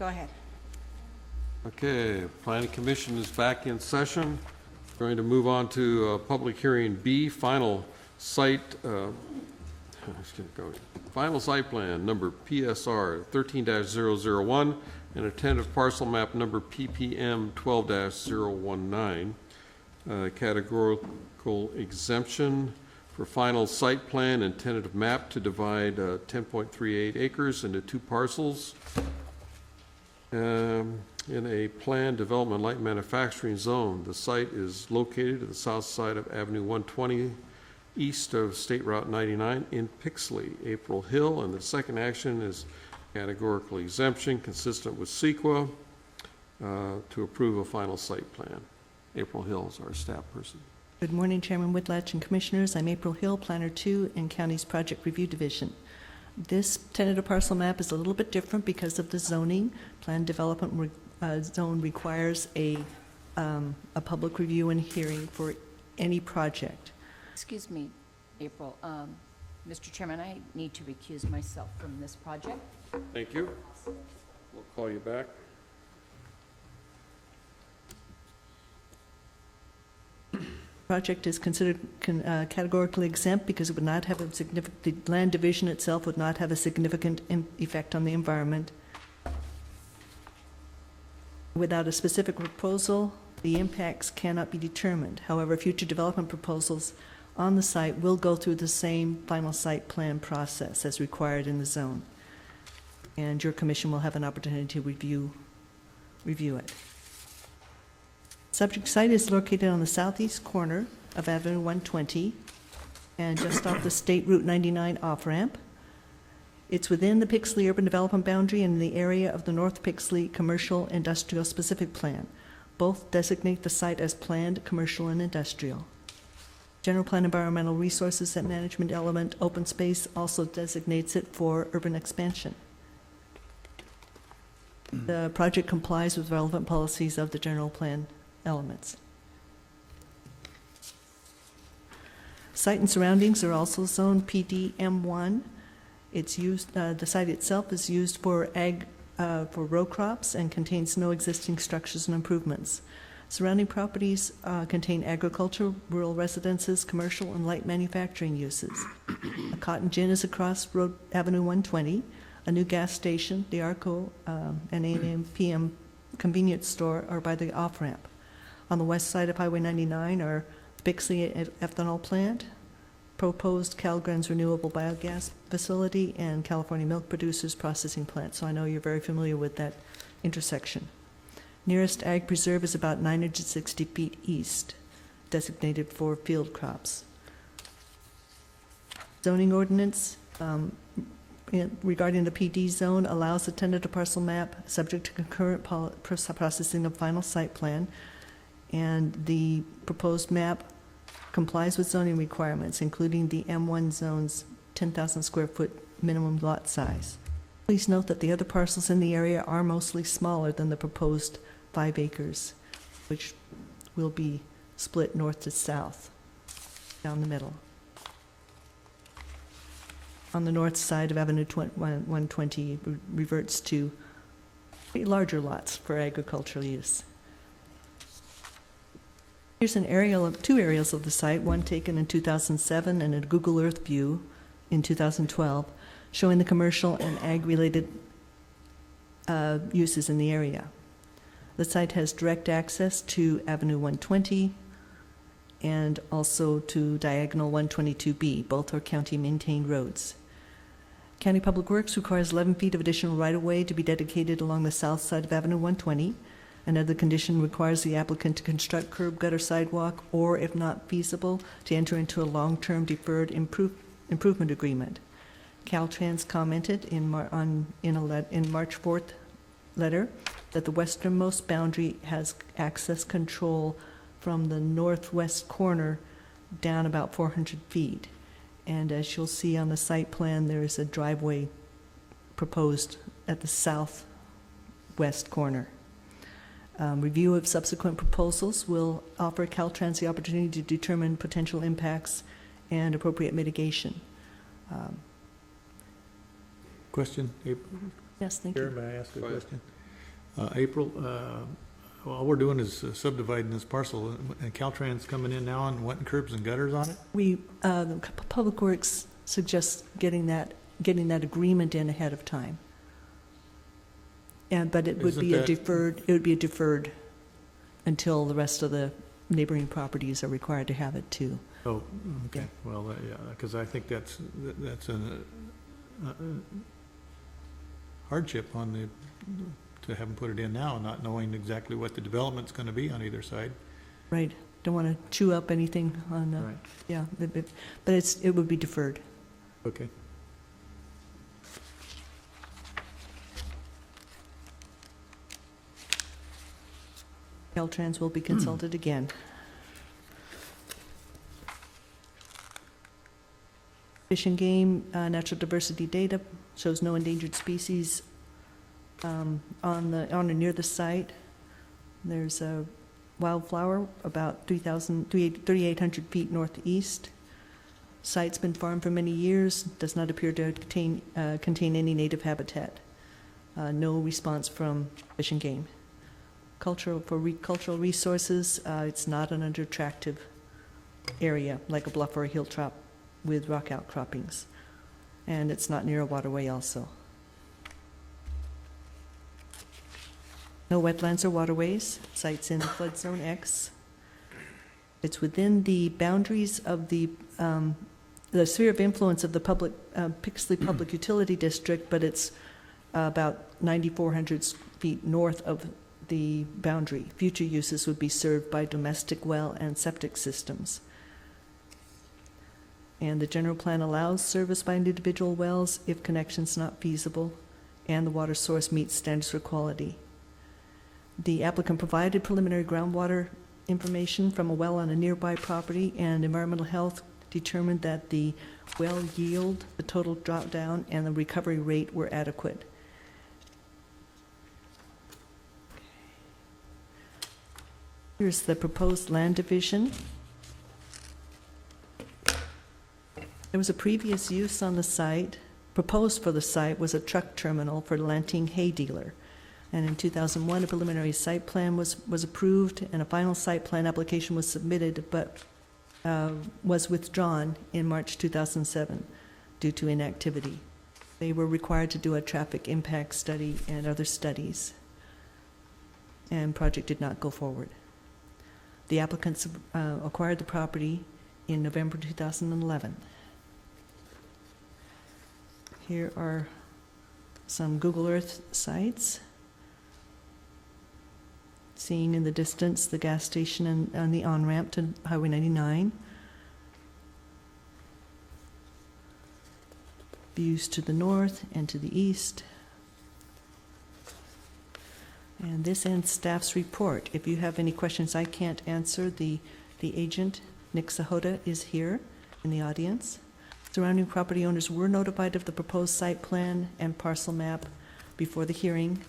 Go ahead. Okay, Planning Commission is back in session. Going to move on to public hearing B, final site, final site plan number PSR 13-001 and a tentative parcel map number PPM 12-019. Categorical exemption for final site plan and tentative map to divide 10.38 acres into two parcels. In a planned development light manufacturing zone. The site is located to the south side of Avenue 120, east of State Route 99 in Pixley, April Hill. And the second action is categorical exemption consistent with CEQA to approve a final site plan. April Hill is our staff person. Good morning, Chairman Whitlatch and Commissioners. I'm April Hill, Planner 2 in County's Project Review Division. This tentative parcel map is a little bit different because of the zoning. Planned development zone requires a public review and hearing for any project. Excuse me, April. Mr. Chairman, I need to recuse myself from this project. Thank you. We'll call you back. Project is considered categorically exempt because it would not have a significant, the land division itself would not have a significant effect on the environment. Without a specific proposal, the impacts cannot be determined. However, future development proposals on the site will go through the same final site plan process as required in the zone. And your commission will have an opportunity to review it. Subject site is located on the southeast corner of Avenue 120 and just off the State Route 99 off-ramp. It's within the Pixley urban development boundary and in the area of the North Pixley Commercial Industrial Specific Plan. Both designate the site as planned commercial and industrial. General Plan Environmental Resources and Management element, open space, also designates it for urban expansion. The project complies with relevant policies of the general plan elements. Site and surroundings are also zoned PDM1. It's used. The site itself is used for for row crops and contains no existing structures and improvements. Surrounding properties contain agriculture, rural residences, commercial, and light manufacturing uses. A cotton gin is across Road Avenue 120. A new gas station, the Arco, and A&M PM convenience store are by the off-ramp. On the west side of Highway 99 are Bixley ethanol plant, proposed Calgrens renewable biogas facility, and California milk producers processing plant. So I know you're very familiar with that intersection. Nearest ag preserve is about 960 feet east, designated for field crops. Zoning ordinance regarding the PD zone allows the tentative parcel map subject to concurrent processing of final site plan, and the proposed map complies with zoning requirements, including the M1 zone's 10,000 square foot minimum lot size. Please note that the other parcels in the area are mostly smaller than the proposed 5 acres, which will be split north to south down the middle. On the north side of Avenue 120 reverts to larger lots for agricultural use. Here's an aerial of 2 aerials of the site, one taken in 2007 and a Google Earth view in 2012, showing the commercial and ag-related uses in the area. The site has direct access to Avenue 120 and also to Diagonal 122B. Both are county-maintained roads. County Public Works requires 11 feet of additional right-of-way to be dedicated along the south side of Avenue 120. Another condition requires the applicant to construct curb, gutter, sidewalk, or, if not feasible, to enter into a long-term deferred improvement agreement. Caltrans commented in March 4th letter that the westernmost boundary has access control from the northwest corner down about 400 feet. And as you'll see on the site plan, there is a driveway proposed at the southwest corner. Review of subsequent proposals will offer Caltrans the opportunity to determine potential impacts and appropriate mitigation. Question? Yes, thank Chair, you. may I ask a Go ahead. question? April, all we're doing is subdividing this parcel, and Caltrans coming in now and wanting curbs and gutters on it? The Public Works suggests getting that agreement in ahead of time. But it would Isn't be a that- deferred until the rest of the neighboring properties are required to have it too. Oh, okay, well, yeah, because I think that's a hardship on to have them put it in now, not knowing exactly what the development's gonna be on either side. Right, don't want to chew up anything on, Right. yeah, but it would be deferred. Okay. Caltrans will be consulted again. Fish and Game, natural diversity data shows no endangered species on or near the site. There's a wildflower about 3,800 feet northeast. Site's been farmed for many years, does not appear to contain any native habitat. No response from Fish and Game. Cultural resources, it's not an attractive area like a bluff or a hilltop with rock outcroppings. And it's not near a waterway also. No wetlands or waterways. Site's in flood zone X. It's within the boundaries of the sphere of influence of the Pixley Public Utility District, but it's about 9,400 feet north of the boundary. Future uses would be served by domestic well and septic systems. And the general plan allows service by individual wells if connection's not feasible and the water source meets standards for quality. The applicant provided preliminary groundwater information from a well on a nearby property, and environmental health determined that the well yield, the total drop down, and the recovery rate were adequate. Here's the proposed land division. There was a previous use on the site. Proposed for the site was a truck terminal for Lanting Hay Dealer. And in 2001, a preliminary site plan was approved, and a final site plan application was submitted, but was withdrawn in March 2007 due to inactivity. They were required to do a traffic impact study and other studies, and project did not go forward. The applicants acquired the property in November 2011. Here are some Google Earth sites. Seeing in the distance the gas station and the on-ramp to Highway 99. Views to the north and to the east. And this ends staff's report. If you have any questions I can't answer, the agent, Nick Sahota, is here in the audience. Surrounding property owners were notified of the proposed site plan and parcel map before the hearing,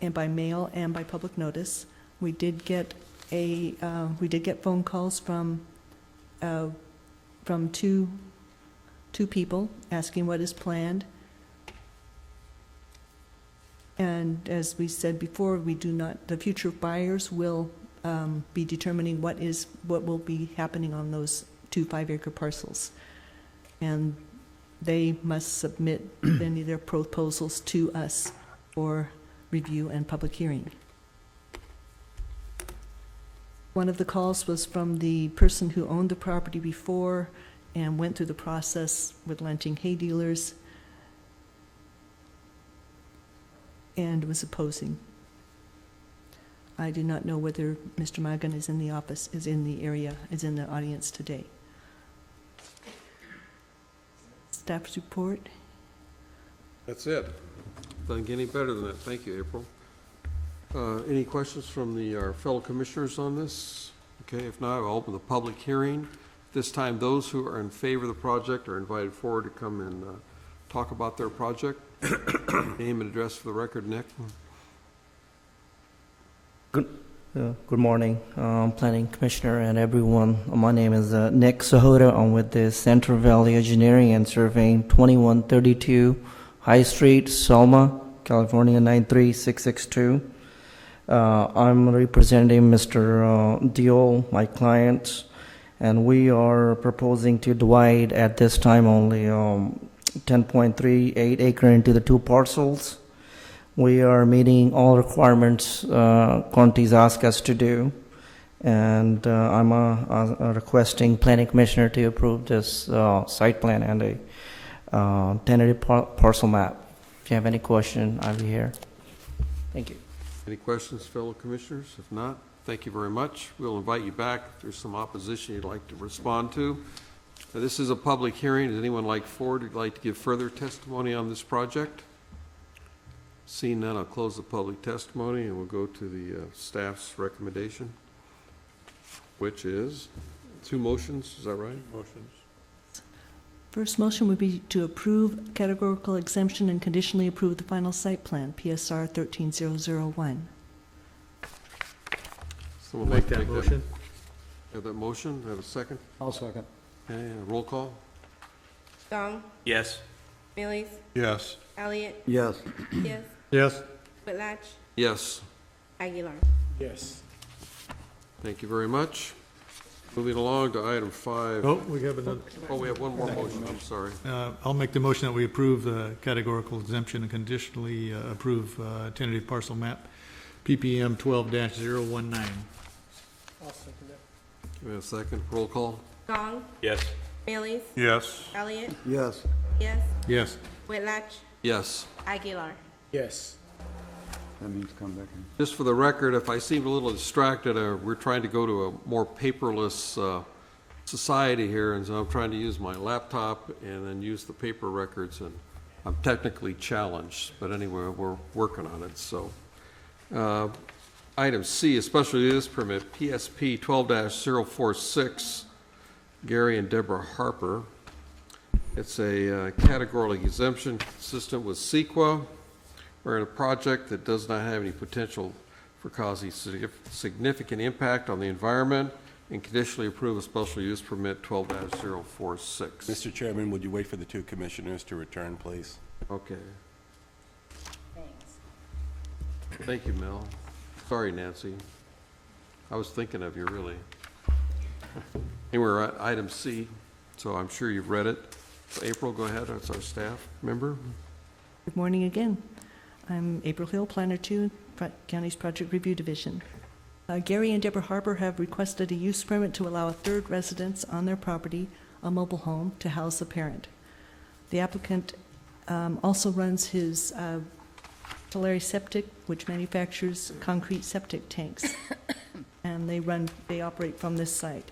and by mail and by public notice. We did get phone calls from two people asking what is planned. And as we said before, the future buyers will be determining what will be happening on those 2 5-acre parcels. And they must submit any of their proposals to us for review and public hearing. One of the calls was from the person who owned the property before and went through the process with Lanting Hay Dealers and was opposing. I do not know whether Mr. Magan is in the audience today. Staff's report. That's it. Doesn't get any better than that. Thank you, April. Any questions from our fellow commissioners on this? Okay, if not, I'll open the public hearing. This time, those who are in favor of the project are invited forward to come and talk about their project. Name and address for the record, Nick. Good morning, Planning Commissioner and everyone. My name is Nick Sahota. I'm with the Central Valley Engineering and Surveying, 2132 High Street, Selma, California 93662. I'm representing Mr. Diol, my client, and we are proposing to divide at this time only 10.38 acre into the two parcels. We are meeting all requirements counties ask us to do, and I'm requesting planning commissioner to approve this site plan and a tentative parcel map. If you have any question, I'll be here. Thank you. Any questions, fellow commissioners? If not, thank you very much. We'll invite you back if there's some opposition you'd like to respond to. This is a public hearing. Does anyone like who'd like to give further testimony on this project? Seeing none, I'll close the public testimony and we'll go to the staff's recommendation, which is 2 motions. Is that right? Motions. First motion would be to approve categorical exemption and conditionally approve the final site plan, PSR 13001. Someone Make like to that take motion. Have that motion? Have a second? I'll second. Okay, roll call? Gong, Yes. Millies, Yes. Elliott, Yes. Yes, Yes. Whitlatch, Yes. Aguilar. Yes. Thank you very much. Moving along to item 5. Oh, we have another. Oh, we have one more motion, I'm sorry. I'll make the motion that we approve the categorical exemption and conditionally approve tentative parcel map, PPM 12-019. We have a second, roll call? Gong, Yes. Millies, Yes. Elliott, Yes. Yes, Yes. Whitlatch, Yes. Aguilar. Yes. That means come back in. Just for the record, if I seem a little distracted, we're trying to go to a more paperless society here, and so I'm trying to use my laptop and then use the paper records, and I'm technically challenged, but anyway, we're working on it, so. Item C, a special use permit, PSP 12-046, Gary and Deborah Harper. It's a categorical exemption consistent with CEQA. We're in a project that does not have any potential for causing significant impact on the environment, and conditionally approve a special use permit 12-046. Mr. Chairman, would you wait for the 2 commissioners to return, please? Okay. Thanks. Thank you, Mel. Sorry, Nancy. I was thinking of you, really. Anyway, we're at item C, so I'm sure you've read it. So April, go ahead. That's our staff member. Good morning again. I'm April Hill, Planner 2, County's Project Review Division. Gary and Deborah Harper have requested a use permit to allow a third residence on their property, a mobile home, to house a parent. The applicant also runs his Tulare Septic, which manufactures concrete septic tanks, and they operate from this site.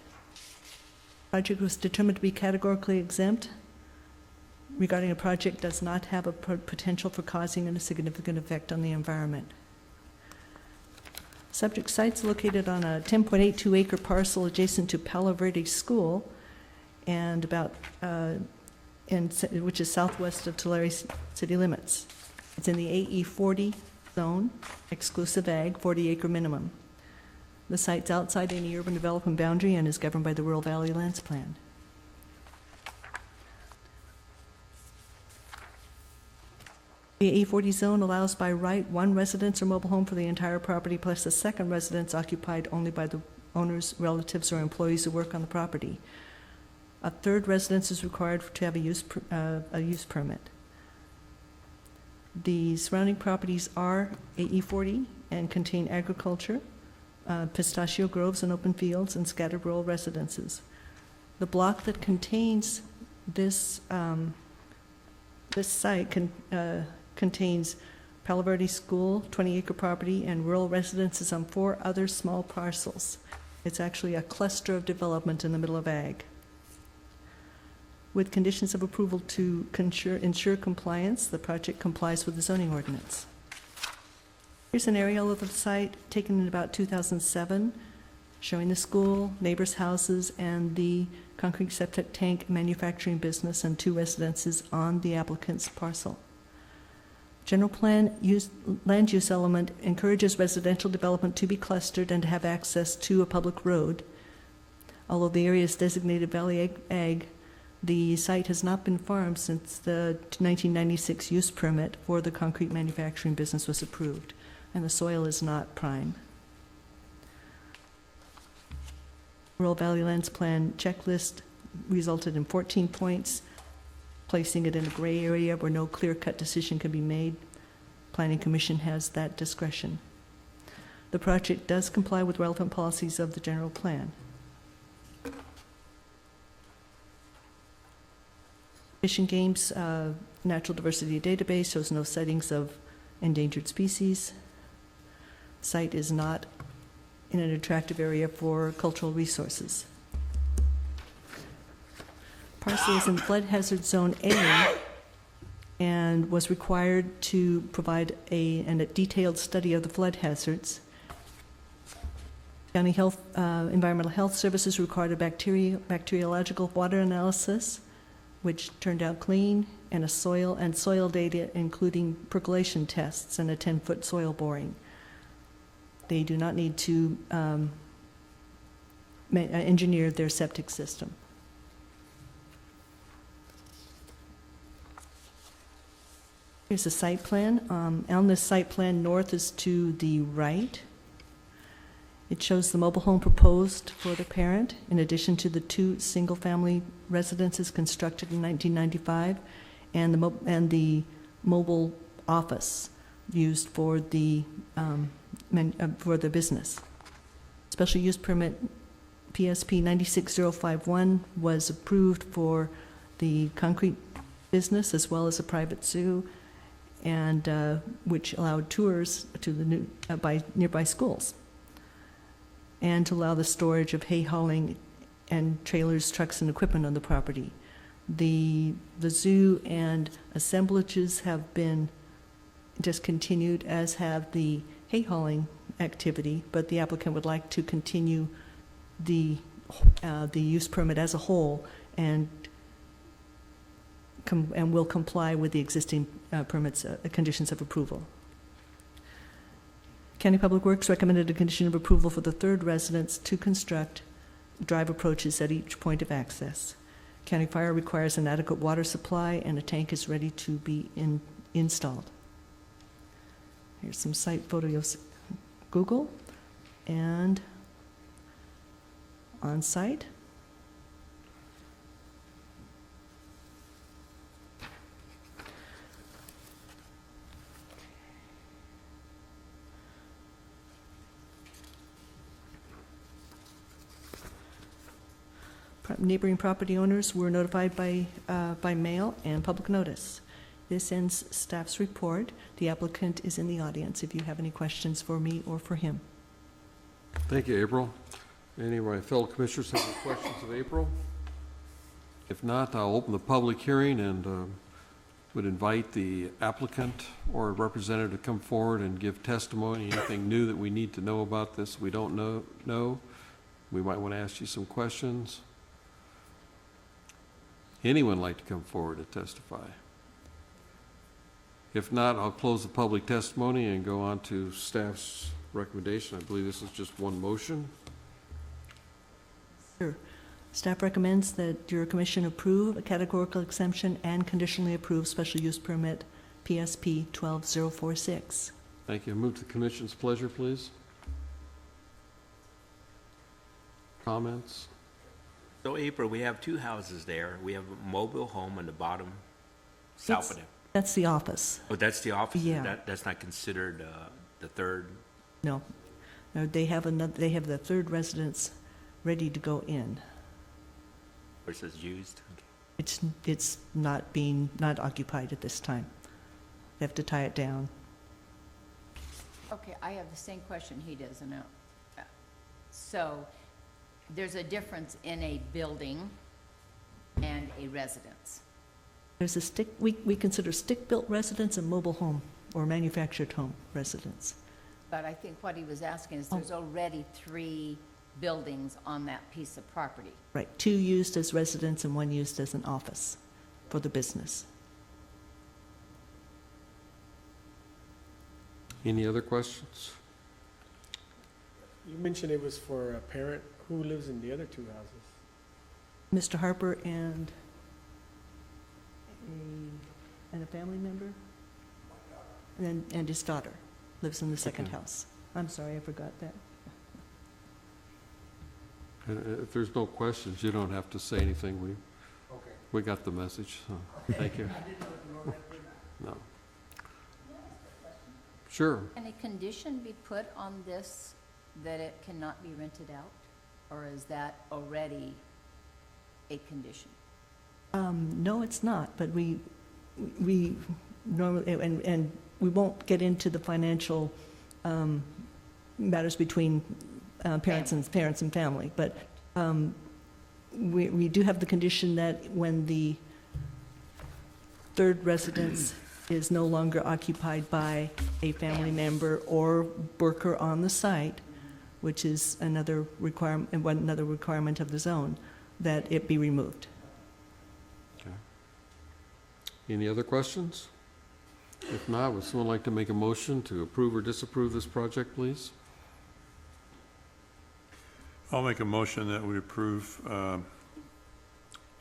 Project was determined to be categorically exempt regarding a project does not have a potential for causing a significant effect on the environment. Subject site's located on a 10.82 acre parcel adjacent to Palo Verde School, and which is southwest of Tulare city limits. It's in the AE 40 zone, exclusive ag, 40 acre minimum. The site's outside any urban development boundary and is governed by the Rural Valley Lands Plan. The A40 zone allows by right 1 residence or mobile home for the entire property, plus a second residence occupied only by the owner's relatives or employees who work on the property. A third residence is required to have a use permit. The surrounding properties are AE40 and contain agriculture, pistachio groves and open fields, and scattered rural residences. The block that contains this site contains Palo Verde School, 20-acre property, and rural residences on 4 other small parcels. It's actually a cluster of development in the middle of ag. With conditions of approval to ensure compliance, the project complies with the zoning ordinance. Here's an aerial of the site taken in about 2007, showing the school, neighbors' houses, and the concrete septic tank manufacturing business and 2 residences on the applicant's parcel. General plan land use element encourages residential development to be clustered and to have access to a public road. Although the area is designated Valley Ag, The site has not been farmed since the 1996 use permit for the concrete manufacturing business was approved, and the soil is not prime. Rural Valley Lands Plan checklist resulted in 14 points, placing it in a gray area where no clear-cut decision can be made. Planning Commission has that discretion. The project does comply with relevant policies of the general plan. Fish and Games Natural Diversity Database shows no sightings of endangered species. Site is not in an attractive area for cultural resources. Parcel is in flood hazard zone A and was required to provide a detailed study of the flood hazards. County Health, Environmental Health Services required a bacteriological water analysis, which turned out clean, and a soil data, including percolation tests and a 10-foot soil boring. They do not need to engineer their septic system. Here's a site plan. On this site plan, north is to the right. It shows the mobile home proposed for the parent, in addition to the 2 single-family residences constructed in 1995, and the mobile office used for the business. Special use permit PSP 96051 was approved for the concrete business as well as a private zoo, and which allowed tours to the by nearby schools, and to allow the storage of hay hauling and trailers, trucks, and equipment on the property. The zoo and assemblages have been discontinued, as have the hay hauling activity, but the applicant would like to continue the use permit as a whole and will comply with the existing permits, conditions of approval. County Public Works recommended a condition of approval for the 3rd residence to construct drive approaches at each point of access. County Fire requires an adequate water supply, and a tank is ready to be installed. Here's some site photos, Google, and on site. Neighboring property owners were notified by mail and public notice. This ends staff's report. The applicant is in the audience if you have any questions for me or for him. Thank you, April. Any of my fellow commissioners have any questions of April? If not, I'll open the public hearing and would invite the applicant or a representative to come forward and give testimony. Anything new that we need to know about this we don't know. We might want to ask you some questions. Anyone like to come forward to testify? If not, I'll close the public testimony and go on to staff's recommendation. I believe this is just one motion. Sure. Staff recommends that your commission approve a categorical exemption and conditionally approve special use permit PSP 12046. Thank you. Move to the commission's pleasure, please. Comments? So April, we have 2 houses there. We have a mobile home on the bottom south of it. That's the office. Oh, that's the office? Yeah. That's not considered the 3rd? No. No, they have the 3rd residence ready to go in. Or it says used? Okay. It's not occupied at this time. They have to tie it down. Okay, I have the same question he does, and so there's a difference in a building and a residence. There's a we consider stick-built residence a mobile home or manufactured home residence. But I think what he was asking is there's already 3 buildings on that piece of property. Right, 2 used as residence and 1 used as an office for the business. Any other questions? You mentioned it was for a parent. Who lives in the other 2 houses? Mr. Harper and and a family member? And his daughter lives in the second Okay. house. I'm sorry, I forgot that. And if there's no questions, you don't have to say anything. We got the message, so, thank you. No. Sure. Can a condition be put on this that it cannot be rented out? Or is that already a condition? No, it's not, but we normally, and we won't get into the financial matters between parents and family, but we do have the condition that when the third residence is no longer occupied by a family member or worker on the site, which is another requirement of the zone, that it be removed. Okay. Any other questions? If not, would someone like to make a motion to approve or disapprove this project, please? I'll make a motion that we approve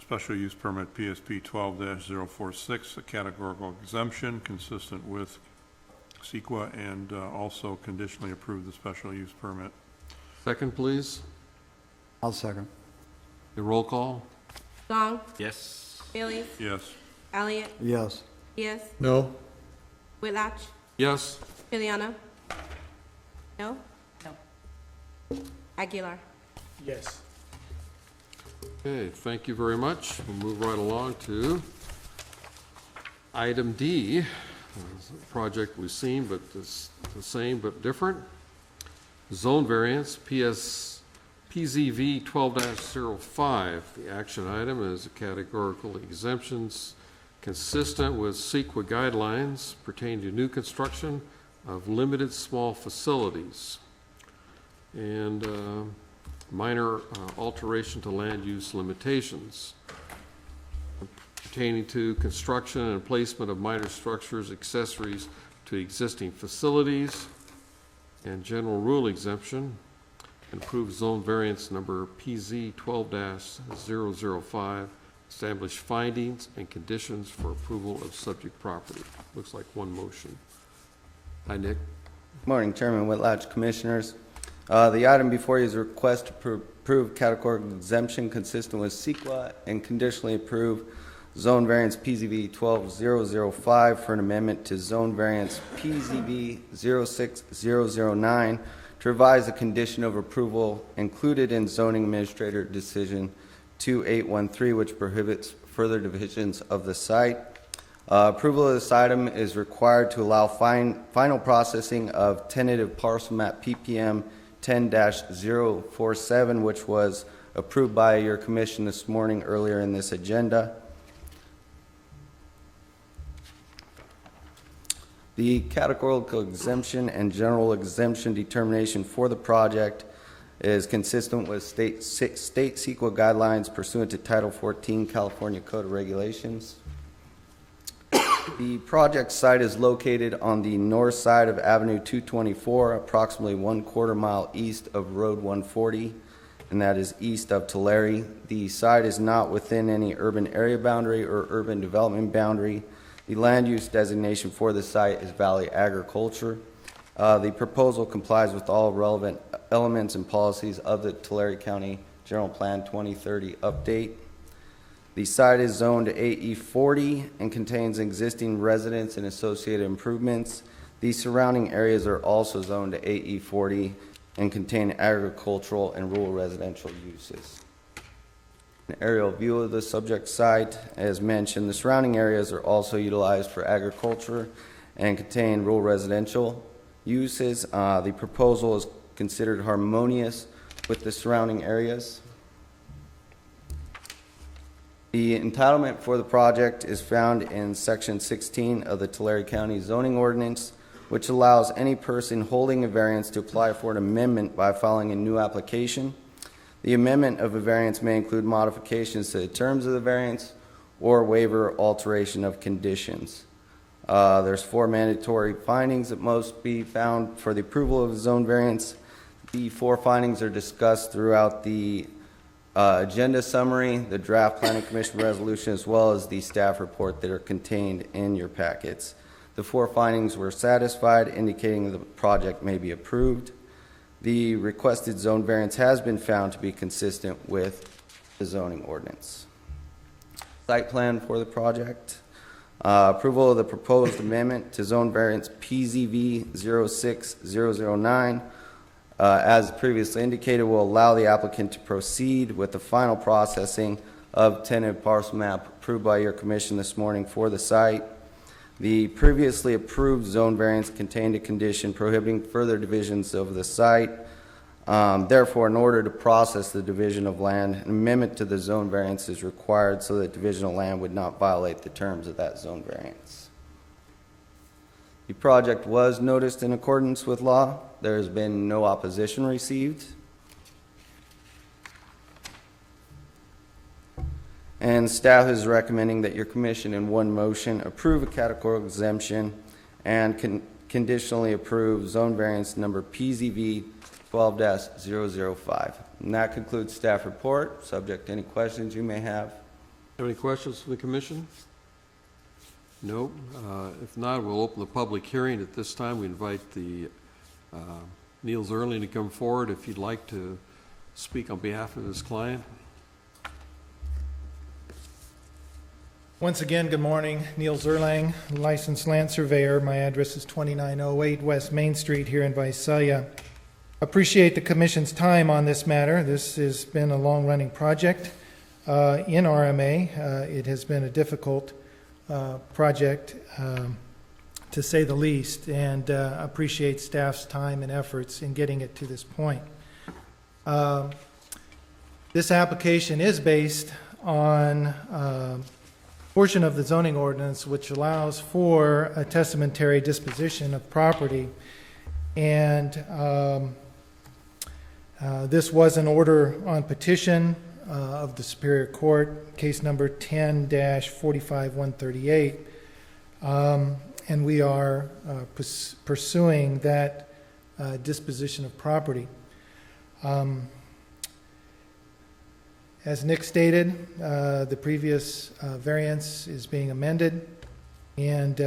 special use permit PSP 12-046, a categorical exemption consistent with CEQA, and also conditionally approve the special use permit. Second, please. I'll second. A roll call? Gong, Yes. Bailey's, Yes. Elliott, Yes. Diaz, No? Whitlatch, Yes. Juliana. No? No. Aguilar. Yes. Okay, thank you very much. We'll move right along to item D. It's a project we've seen, but it's the same but different. Zone variance, PZV 12-05. The action item is a categorical exemptions consistent with CEQA guidelines pertaining to new construction of limited small facilities and minor alteration to land use limitations pertaining to construction and placement of minor structures, accessories to existing facilities, and general rule exemption, and approved zone variance number PZ 12-005, establish findings and conditions for approval of subject property. Looks like one motion. Hi, Nick. Morning, Chairman Whitlatch, Commissioners. The item before you is a request to approve categorical exemption consistent with CEQA and conditionally approve zone variance PZB 12-005 for an amendment to zone variance PZB 06009 to revise the condition of approval included in zoning administrator decision 2813, which prohibits further divisions of the site. Approval of this item is required to allow final processing of tentative parcel map PPM 10-047, which was approved by your commission this morning earlier in this agenda. The categorical exemption and general exemption determination for the project is consistent with state CEQA guidelines pursuant to Title 14 California Code of Regulations. The project site is located on the north side of Avenue 224, approximately 1/4 mile east of Road 140, and that is east of Tulare. The site is not within any urban area boundary or urban development boundary. The land use designation for the site is Valley Agriculture. The proposal complies with all relevant elements and policies of the Tulare County General Plan 2030 update. The site is zoned AE 40 and contains existing residents and associated improvements. The surrounding areas are also zoned to AE 40 and contain agricultural and rural residential uses. An aerial view of the subject site, as mentioned, the surrounding areas are also utilized for agriculture and contain rural residential uses. The proposal is considered harmonious with the surrounding areas. The entitlement for the project is found in Section 16 of the Tulare County Zoning Ordinance, which allows any person holding a variance to apply for an amendment by filing a new application. The amendment of a variance may include modifications to the terms of the variance or waiver or alteration of conditions. There's 4 mandatory findings that must be found for the approval of a zone variance. The 4 findings are discussed throughout the agenda summary, the draft planning commission resolution, as well as the staff report that are contained in your packets. The 4 findings were satisfied, indicating the project may be approved. The requested zone variance has been found to be consistent with the zoning ordinance. Site plan for the project. Approval of the proposed amendment to zone variance PZV 06009, as previously indicated, will allow the applicant to proceed with the final processing of tentative parcel map approved by your commission this morning for the site. The previously approved zone variance contained a condition prohibiting further divisions of the site. Therefore, in order to process the division of land, an amendment to the zone variance is required so that division of land would not violate the terms of that zone variance. The project was noticed in accordance with law. There has been no opposition received. And staff is recommending that your commission in one motion approve a categorical exemption and conditionally approve zone variance number PZV 12-005. And that concludes staff report, subject to any questions you may have. Have any questions from the commission? No. If not, we'll open the public hearing. At this time, we invite the Neil Zerling to come forward if you'd like to speak on behalf of his client. Once again, good morning. Neil Zerlang, licensed land surveyor. My address is 2908 West Main Street here in Visalia. Appreciate the Commission's time on this matter. This has been a long-running project in RMA. It has been a difficult project, to say the least, and appreciate staff's time and efforts in getting it to this point. This application is based on portion of the zoning ordinance which allows for a testamentary disposition of property, and this was an order on petition of the Superior Court, case number 10-45138, and we are pursuing that disposition of property. As Nick stated, the previous variance is being amended, and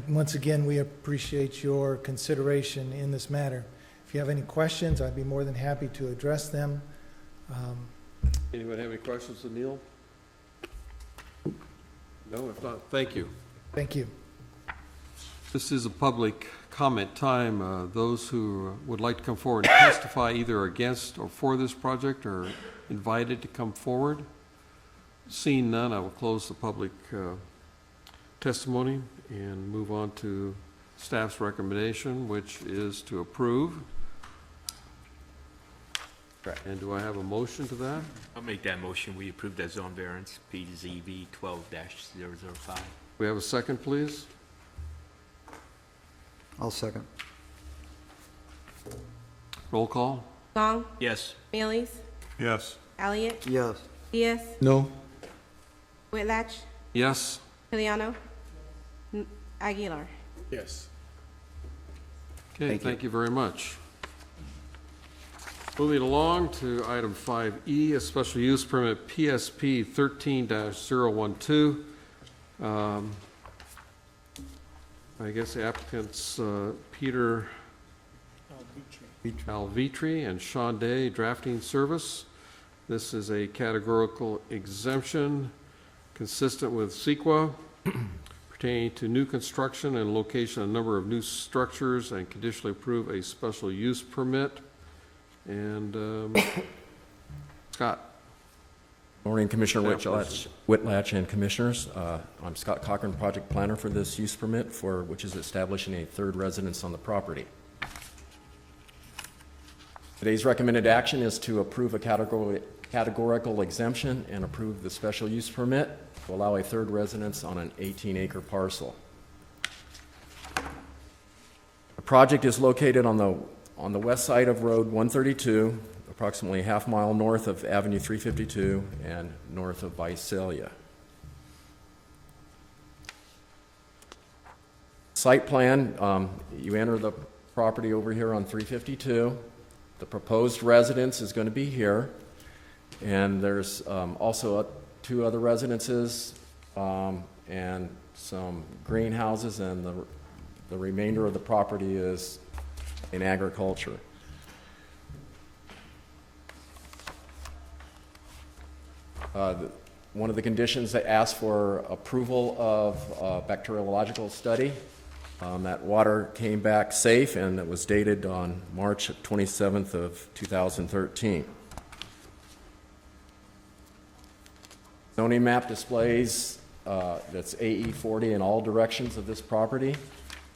once again, we appreciate your consideration in this matter. If you have any questions, I'd be more than happy to address them. Anyone have any questions of Neil? No, if not, thank you. Thank you. This is a public comment time. Those who would like to come forward and testify either against or for this project are invited to come forward. Seeing none, I will close the public testimony and move on to staff's recommendation, which is to approve. Correct. And do I have a motion to that? I'll make that motion. We approve that zone variance, PZV 12-005. We have a second, please? I'll second. Roll call? Gong, Yes. Bailey's, Yes. Elliott, Yes. Diaz, No? Whitlatch, Yes? Piliano, Aguilar. Yes. Okay, thank you very much. Moving along to item 5E, a special use permit PSP 13-012. I guess the applicants Peter Alvitri and Sean Day Drafting Service. This is a categorical exemption consistent with CEQA pertaining to new construction and location of a number of new structures, and conditionally approve a special use permit. And Scott. Morning, Commissioner Staff Whitlatch and Commissioners. I'm Scott Cochran, project planner for this use permit, which is establishing a third residence on the property. Today's recommended action is to approve a categorical exemption and approve the special use permit to allow a third residence on an 18-acre parcel. The project is located on the west side of Road 132, approximately a half-mile north of Avenue 352 and north of Visalia. Site plan, you enter the property over here on 352. The proposed residence is going to be here. And there's also two other residences and some greenhouses, and the remainder of the property is in agriculture. One of the conditions that asked for approval of bacteriological study, that water came back safe, and it was dated on March 27th of 2013. Zoning map displays that's AE 40 in all directions of this property,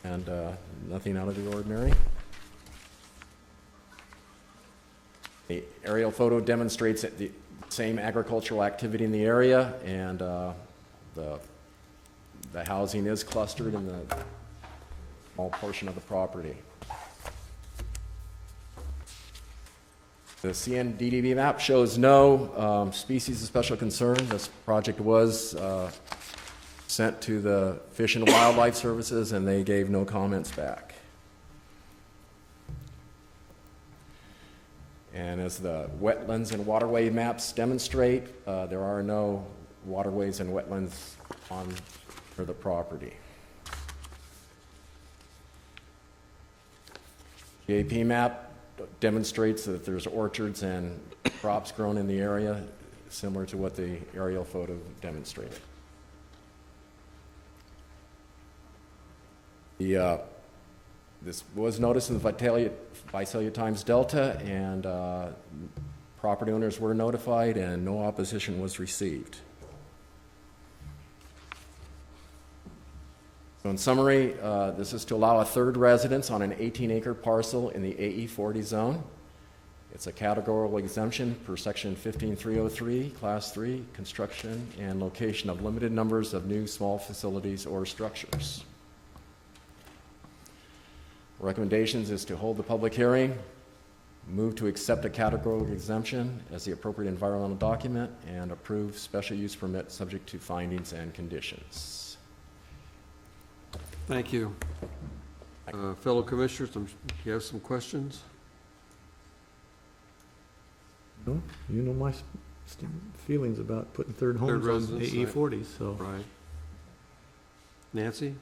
and nothing out of the ordinary. The aerial photo demonstrates that the same agricultural activity in the area, and the housing is clustered in the small portion of the property. The CNDDB map shows no species of special concern. This project was sent to the Fish and Wildlife Services, and they gave no comments back. And as the wetlands and waterway maps demonstrate, there are no waterways and wetlands on the property. The AP map demonstrates that there's orchards and crops grown in the area, similar to what the aerial photo demonstrated. This was noticed in the Visalia Times Delta, and property owners were notified, and no opposition was received. So in summary, this is to allow a third residence on an 18-acre parcel in the AE 40 zone. It's a categorical exemption per section 15303, class 3, construction and location of limited numbers of new small facilities or structures. Recommendations is to hold the public hearing, move to accept a categorical exemption as the appropriate environmental document, and approve special use permit subject to findings and conditions. Thank you. Fellow commissioners, do you have some questions? No, you know my feelings about putting third homes on residence, AE 40s, so. Right. Nancy?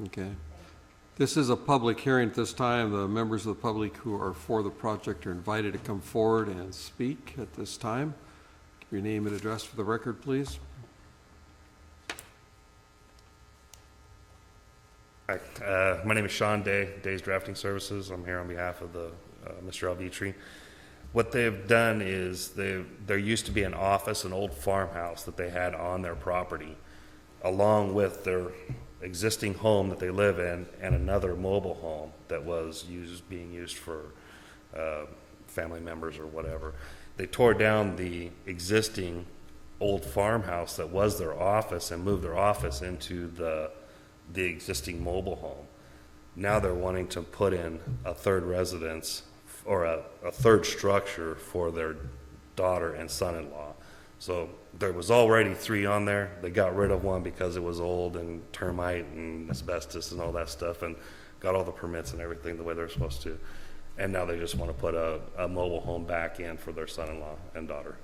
Okay. This is a public hearing at this time. The members of the public who are for the project are invited to come forward and speak at this time. Give your name and address for the record, please. Hi, my name is Sean Day, Day's Drafting Services. I'm here on behalf of the Mr. Alvitri. What they've done is there used to be an office, an old farmhouse that they had on their property, along with their existing home that they live in and another mobile home that was being used for family members or whatever. They tore down the existing old farmhouse that was their office and moved their office into the existing mobile home. Now they're wanting to put in a third residence or a third structure for their daughter and son-in-law. So there was already 3 on there. They got rid of one because it was old and termite and asbestos and all that stuff, and got all the permits and everything the way they're supposed to. And now they just want to put a mobile home back in for their son-in-law and daughter.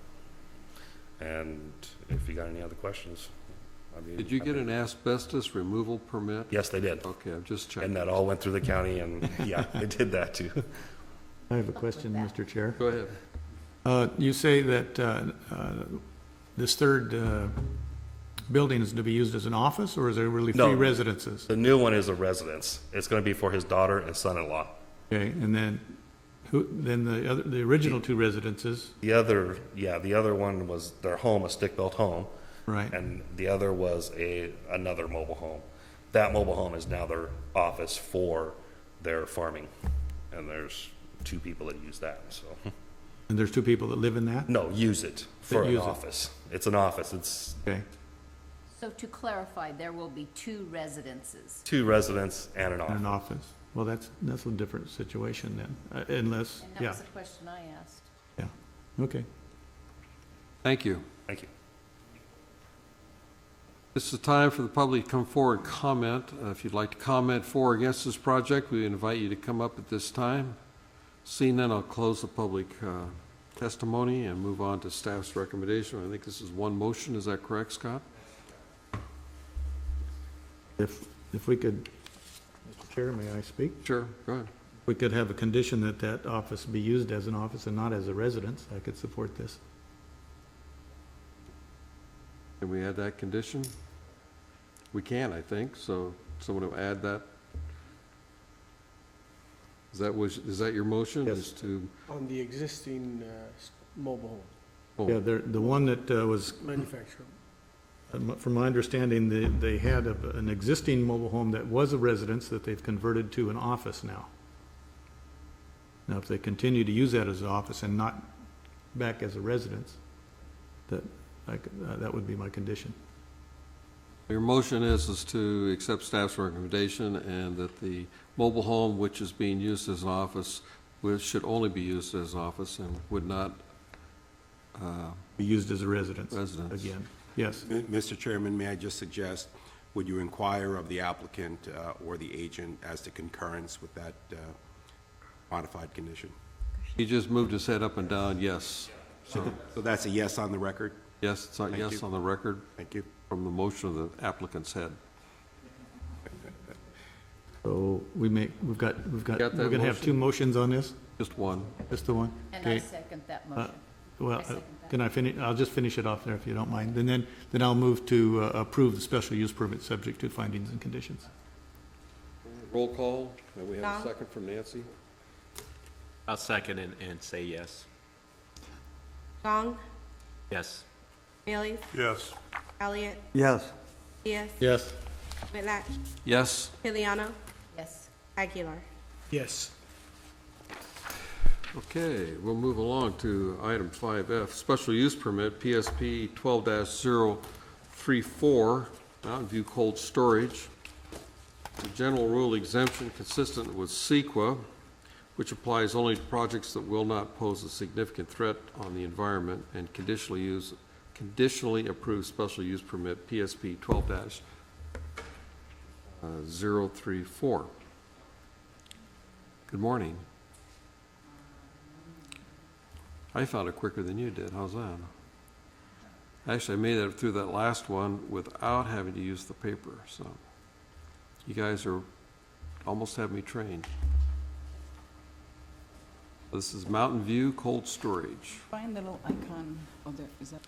And if you got any other questions, Did you get an asbestos removal permit? Yes, they did. Okay, I'm just checking. And that all went through the county, and yeah, they did that too. I have a question, Mr. Chair. Go ahead. You say that this third building is to be used as an office, or is there really 3 residences? The new one is a residence. It's going to be for his daughter and son-in-law. Okay, and then the original 2 residences? The other one was their home, a stick-built home. Right. And the other was another mobile home. That mobile home is now their office for their farming. And there's 2 people that use that, so. And there's 2 people that live in that? No, use it for an office. It's an office. It's Okay. So to clarify, there will be 2 residences. 2 residents and an office. And an office. Well, that's a different situation then, unless, And that was the question I asked. Yeah, okay. Thank you. Thank you. This is time for the public to come forward and comment. If you'd like to comment for or against this project, we invite you to come up at this time. Seeing none, I'll close the public testimony and move on to staff's recommendation. I think this is one motion. Is that correct, Scott? If we could, Mr. Chair, may I speak? Sure, go ahead. We could have a condition that that office be used as an office and not as a residence. I could support this. Can we add that condition? We can, I think, so someone will add that. Is that your motion? Yes. Is to, On the existing mobile oh, Yeah, the one that was, home manufacturer. from my understanding, they had an existing mobile home that was a residence that they've converted to an office now. Now, if they continue to use that as an office and not back as a residence, that would be my condition. your motion is to accept staff's recommendation and that the mobile home which is being used as an office, which should only be used as an office and would not Be used as a residence. Residence. Again, yes. Mr. Chairman, may I just suggest, would you inquire of the applicant or the agent as to concurrence with that modified condition? He just moved his head up and down, yes. So that's a yes on the record? Yes, it's a Thank yes you. on the record Thank you. from the motion of the applicant's head. So we're Got that gonna have motion? two motions on this? Just one. Just the one? And I Okay. second that motion. Well, I second that. can I finish? I'll just finish it off there if you don't mind. And then I'll move to approve the special use permit subject to findings and conditions. Roll call, and we have a Tom? second from Nancy. I'll second and say yes. Gong, Yes. Bailey, Yes. Elliott, Yes. Diaz, Yes. Whitlatch, Yes. Piliano, Yes. Aguilar. Yes. Okay, we'll move along to item 5F, special use permit, PSP 12-034, Mountain View Cold Storage. It's a general rule exemption consistent with CEQA, which applies only to projects that will not pose a significant threat on the environment, and conditionally approved special use permit, PSP 12-034. Good morning. I found it quicker than you did. How's that? Actually, I made it through that last one without having to use the paper, so you guys are almost have me trained. This is Mountain View Cold Storage. Find the little icon, oh, there, is that?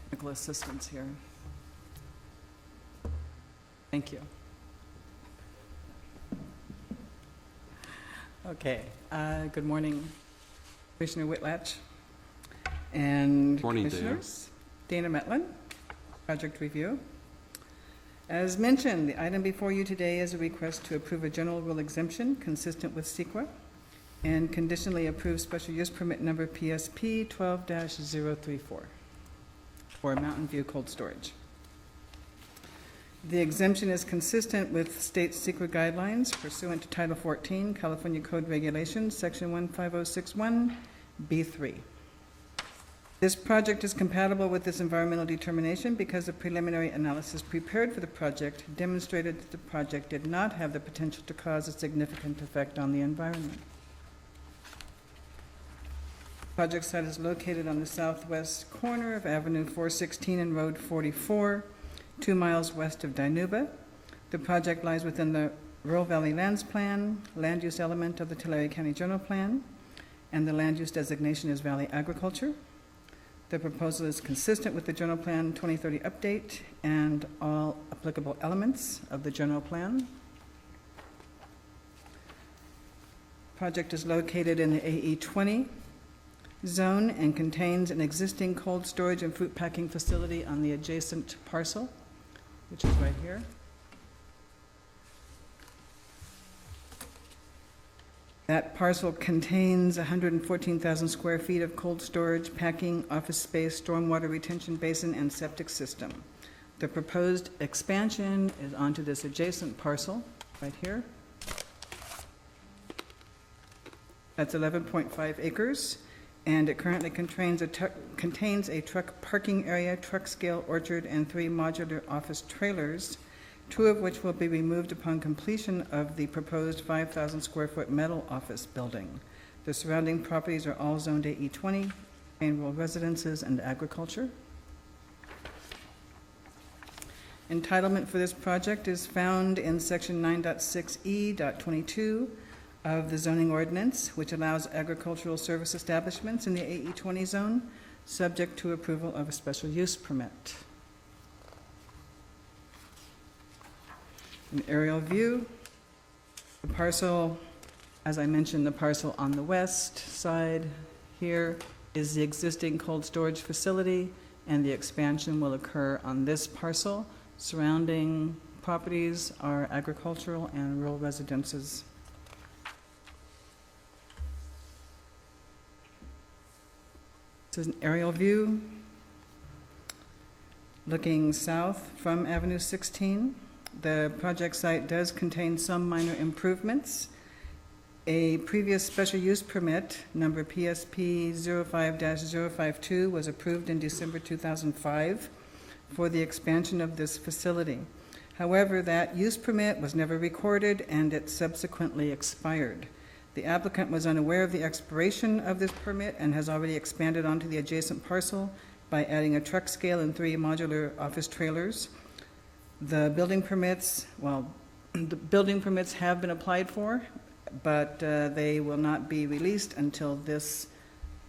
Technical assistance here. Thank you. Okay, good morning, Commissioner Whitlatch and Morning, Dana. Commissioners. Dana Metlin, Project Review. As mentioned, the item before you today is a request to approve a general rule exemption consistent with CEQA and conditionally approve special use permit number PSP 12-034 for Mountain View Cold Storage. The exemption is consistent with state CEQA guidelines pursuant to Title 14, California Code Regulations, Section 15061B3. This project is compatible with this environmental determination because the preliminary analysis prepared for the project demonstrated that the project did not have the potential to cause a significant effect on the environment. Project site is located on the southwest corner of Avenue 416 and Road 44, 2 miles west of Dinuba. The project lies within the Rural Valley Lands Plan, land use element of the Tulare County General Plan, and the land use designation is Valley Agriculture. The proposal is consistent with the General Plan 2030 update and all applicable elements of the General Plan. Project is located in the AE20 zone and contains an existing cold storage and fruit packing facility on the adjacent parcel, which is right here. That parcel contains 114,000 square feet of cold storage, packing, office space, stormwater retention basin, and septic system. The proposed expansion is onto this adjacent parcel right here. That's 11.5 acres, and it currently contains a truck parking area, truck scale orchard, and 3 modular office trailers 2 of which will be removed upon completion of the proposed 5,000 square foot metal office building. The surrounding properties are all zoned AE20, and rural residences and agriculture. Entitlement for this project is found in section 9.6E.22 of the zoning ordinance, which allows agricultural service establishments in the AE20 zone, subject to approval of a special use permit. An aerial view. The parcel, as I mentioned, the parcel on the west side here is the existing cold storage facility, and the expansion will occur on this parcel. Surrounding properties are agricultural and rural residences. This is an aerial view looking south from Avenue 16. The project site does contain some minor improvements. A previous special use permit, number PSP 05-052, was approved in December 2005 for the expansion of this facility. However, that use permit was never recorded and it subsequently expired. The applicant was unaware of the expiration of this permit and has already expanded onto the adjacent parcel by adding a truck scale and 3 modular office trailers. The building permits, the building permits have been applied for, but they will not be released until this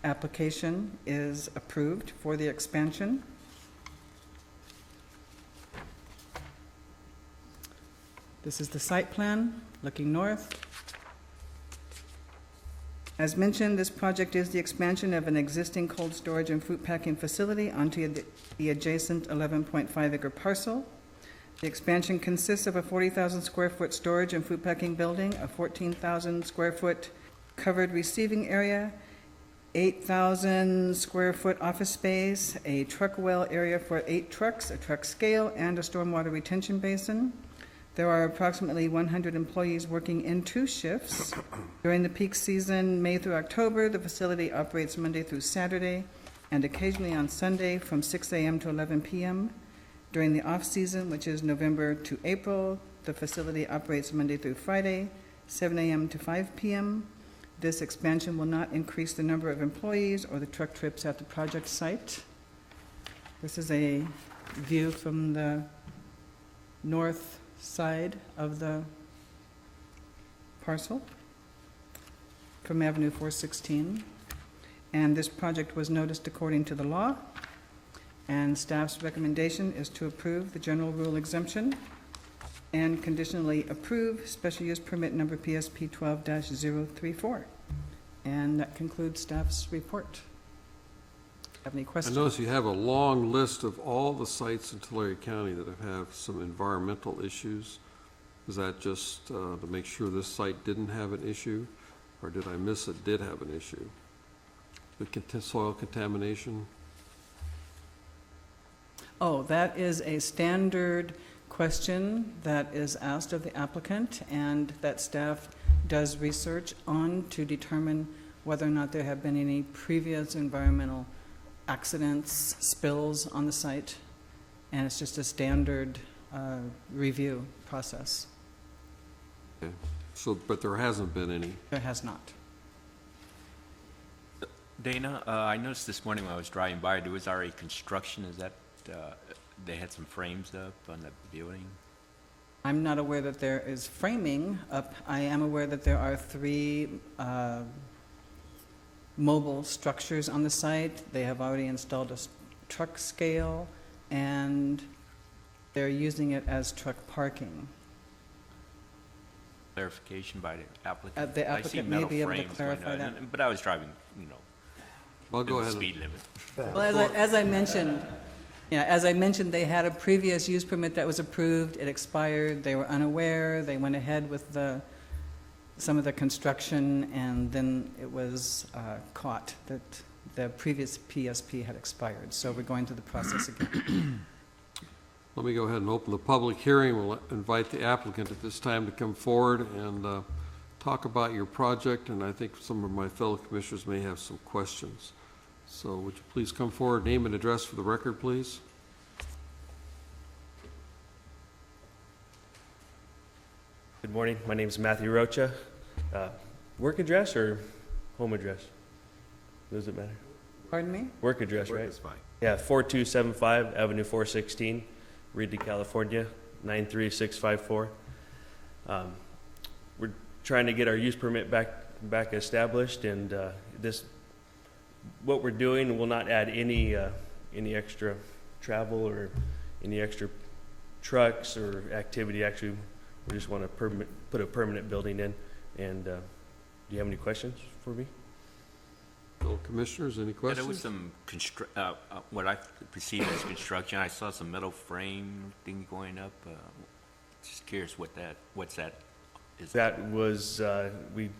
application is approved for the expansion. This is the site plan, looking north. As mentioned, this project is the expansion of an existing cold storage and fruit packing facility onto the adjacent 11.5 acre parcel. The expansion consists of a 40,000 square foot storage and fruit packing building, a 14,000 square foot covered receiving area, 8,000 square foot office space, a truck well area for 8 trucks, a truck scale, and a stormwater retention basin. There are approximately 100 employees working in 2 shifts. During the peak season, May through October, the facility operates Monday through Saturday and occasionally on Sunday from 6 a.m. to 11 p.m. During the off-season, which is November to April, the facility operates Monday through Friday, 7 a.m. to 5 p.m. This expansion will not increase the number of employees or the truck trips at the project site. This is a view from the north side of the parcel from Avenue 416. And this project was noticed according to the law, and staff's recommendation is to approve the general rule exemption and conditionally approve special use permit number PSP 12-034. And that concludes staff's report. Have any I questions? notice you have a long list of all the sites in Tulare County that have some environmental issues. Is that just to make sure this site didn't have an issue, or did I miss it did have an issue? The soil contamination? Oh, that is a standard question that is asked of the applicant, and that staff does research on to determine whether or not there have been any previous environmental accidents, spills on the site, and it's just a standard review process. Okay. So, but there hasn't been any? There has not. Dana, I noticed this morning when I was driving by, there was already construction. Is that, they had some frames up on the building? I'm not aware that there is framing up. I am aware that there are 3 mobile structures on the site. They have already installed a truck scale, and they're using it as truck parking. Clarification by the applicant? The I see applicant may metal be able to frames clarify going on, that. but I was driving, I'll go the ahead. speed limit. Well, as I mentioned, as I mentioned, they had a previous use permit that was approved. It expired. They were unaware. They went ahead with some of the construction, and then it was caught that the previous PSP had expired. So we're going through the process again. Let me go ahead and open the public hearing. We'll invite the applicant at this time to come forward and talk about your project, and I think some of my fellow commissioners may have some questions. So would you please come forward, name and address for the record, please? Good morning. My name is Matthew Rocha. Work address or home address? Does it matter? Pardon me? Work address, Work right? is fine. Yeah, 4275 Avenue 416, Reed, California, 93654. We're trying to get our use permit back established, and what we're doing will not add any extra travel or any extra trucks or activity. Actually, we just want to put a permanent building in. And do you have any questions for me? Fellow commissioners, any Yeah, questions? there was some what I perceive as construction. I saw some metal frame thing going up. Just curious what's that is. That was, we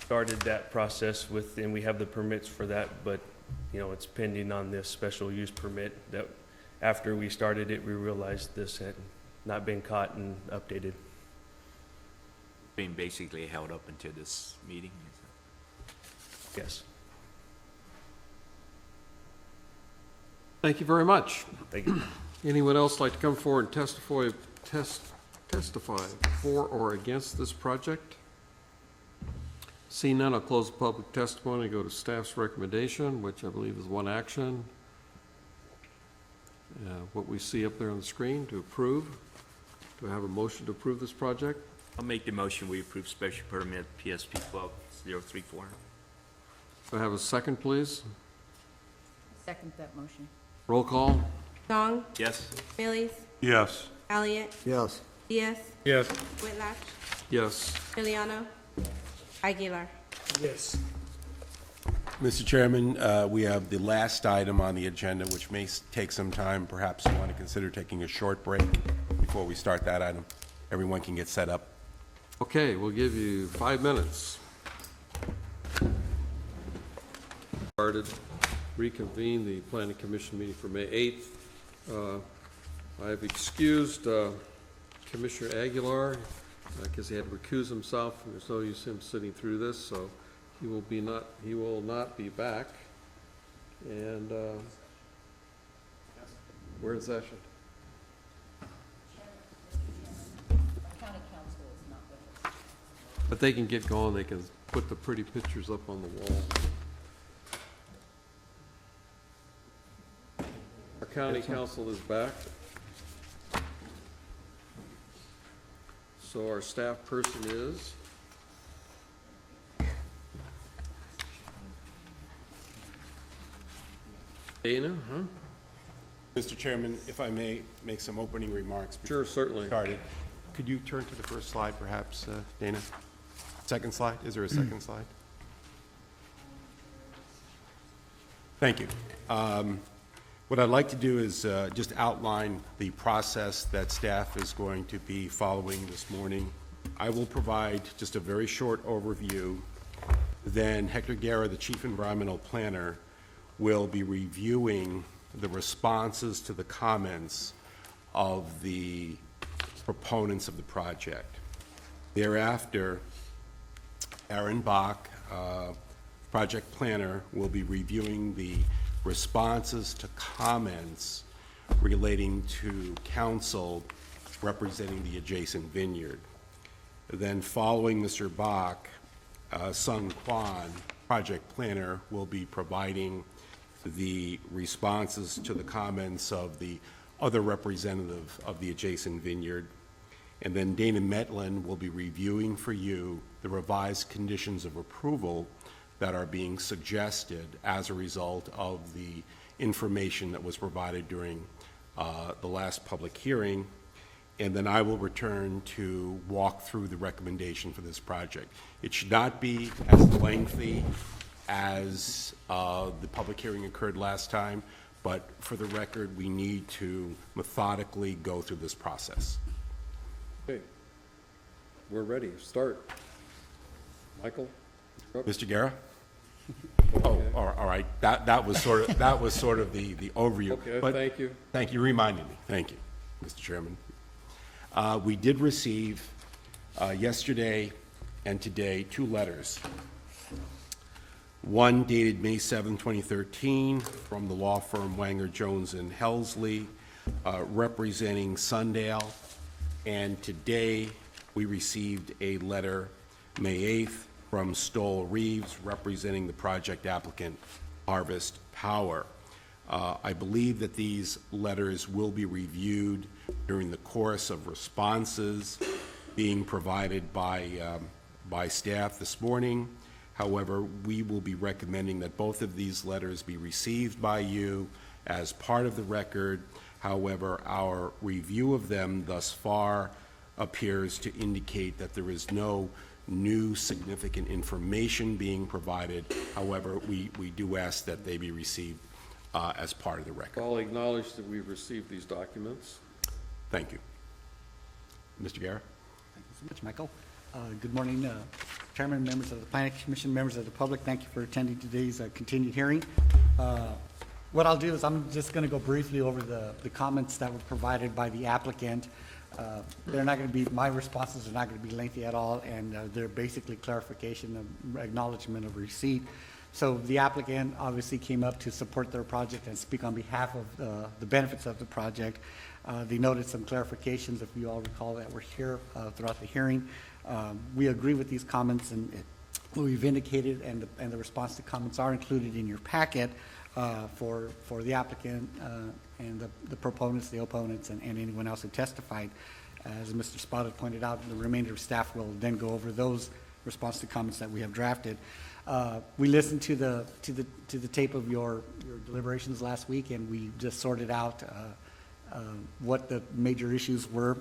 started that process and we have the permits for that, but, it's pending on this special use permit that after we started it, we realized this had not been caught and updated. Being basically held up until this meeting. Yes. Thank you very much. Thank you. Anyone else like to come forward and testify for or against this project? Seeing none, I'll close the public testimony and go to staff's recommendation, which I believe is one action. What we see up there on the screen to approve. Do I have a motion to approve this project? I'll make the motion. We approve special permit PSP 12034. Do I have a second, please? Second that motion. Roll call? Gong, Yes. Bailey's, Yes. Elliott, Yes. Diaz, Yes. Whitlatch, Yes. Juliano, Aguilar. Yes. Mr. Chairman, we have the last item on the agenda, which may take some time. Perhaps you want to consider taking a short break before we start that item. Everyone can get set up. Okay, we'll give you 5 minutes. Started, reconvene the planning commission meeting for May 8th. I've excused Commissioner Aguilar because he had to recuse himself, and there's no use him sitting through this, so he will not be back. And we're in session. County council is not with us. But they can get going, they can put the pretty pictures up on the wall. Our county council is back. So our staff person is? Dana, huh? Mr. Chairman, if I may make some opening remarks. Sure, certainly. Started. Could you turn to the first slide, perhaps, Dana? Second slide? Is there a second slide? Thank you. What I'd like to do is just outline the process that staff is going to be following this morning. I will provide just a very short overview. Then Hector Guerra, the Chief Environmental Planner, will be reviewing the responses to the comments of the proponents of the project. Thereafter, Aaron Bach, project planner, will be reviewing the responses to comments relating to council representing the adjacent vineyard. Then following Mr. Bach, Sung Kwan, project planner, will be providing the responses to the comments of the other representative of the adjacent vineyard. And then Dana Metlin will be reviewing for you the revised conditions of approval that are being suggested as a result of the information that was provided during the last public hearing. And then I will return to walk through the recommendation for this project. It should not be as lengthy as the public hearing occurred last time, but for the record, we need to methodically go through this process. Okay, we're ready, start. Michael? Mr. Guerra? Oh, all right, that was sort of the overview. Okay, But thank you. Thank you, reminding me, thank you, Mr. Chairman. We did receive yesterday and today 2 letters. One dated May 7, 2013, from the law firm Wanger, Jones, and Helsley, representing Sundale, and today we received a letter May 8th from Stoll Reeves representing the project applicant Harvest Power. I believe that these letters will be reviewed during the course of responses being provided by staff this morning. However, we will be recommending that both of these letters be received by you as part of the record. However, our review of them thus far appears to indicate that there is no new significant information being provided. However, we do ask that they be received as part of the record. I'll acknowledge that we've received these documents. Thank you. Mr. Guerra? Thank you so much, Michael. Good morning, Chairman, members of the Planning Commission, members of the public. Thank you for attending today's continued hearing. What I'll do is I'm just going to go briefly over the comments that were provided by the applicant. They're not going to be, my responses are not going to be lengthy at all, and they're basically clarification of acknowledgement of receipt. So the applicant obviously came up to support their project and speak on behalf of the benefits of the project. They noted some clarifications, if you all recall, that were here throughout the hearing. We agree with these comments, and we've indicated, and the response to comments are included in your packet for the applicant and the proponents, the opponents, and anyone else who testified. As Mr. Spotted pointed out, the remainder of staff will then go over those response to comments that we have drafted. We listened to the tape of your deliberations last week, and we just sorted out what the major issues were.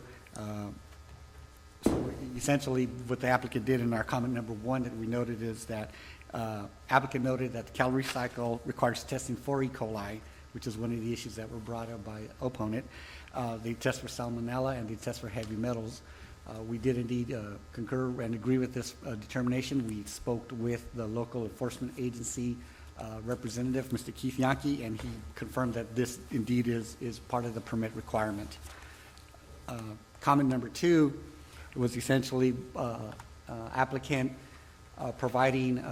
So essentially, what the applicant did in our comment number 1 that we noted is that applicant noted that the calorie cycle requires testing for E. coli, which is one of the issues that were brought up by opponent. They test for salmonella and they test for heavy metals. We did indeed concur and agree with this determination. We spoke with the local enforcement agency representative, Mr. Keith Yankee, and he confirmed that this indeed is part of the permit requirement. Comment number 2 was essentially applicant providing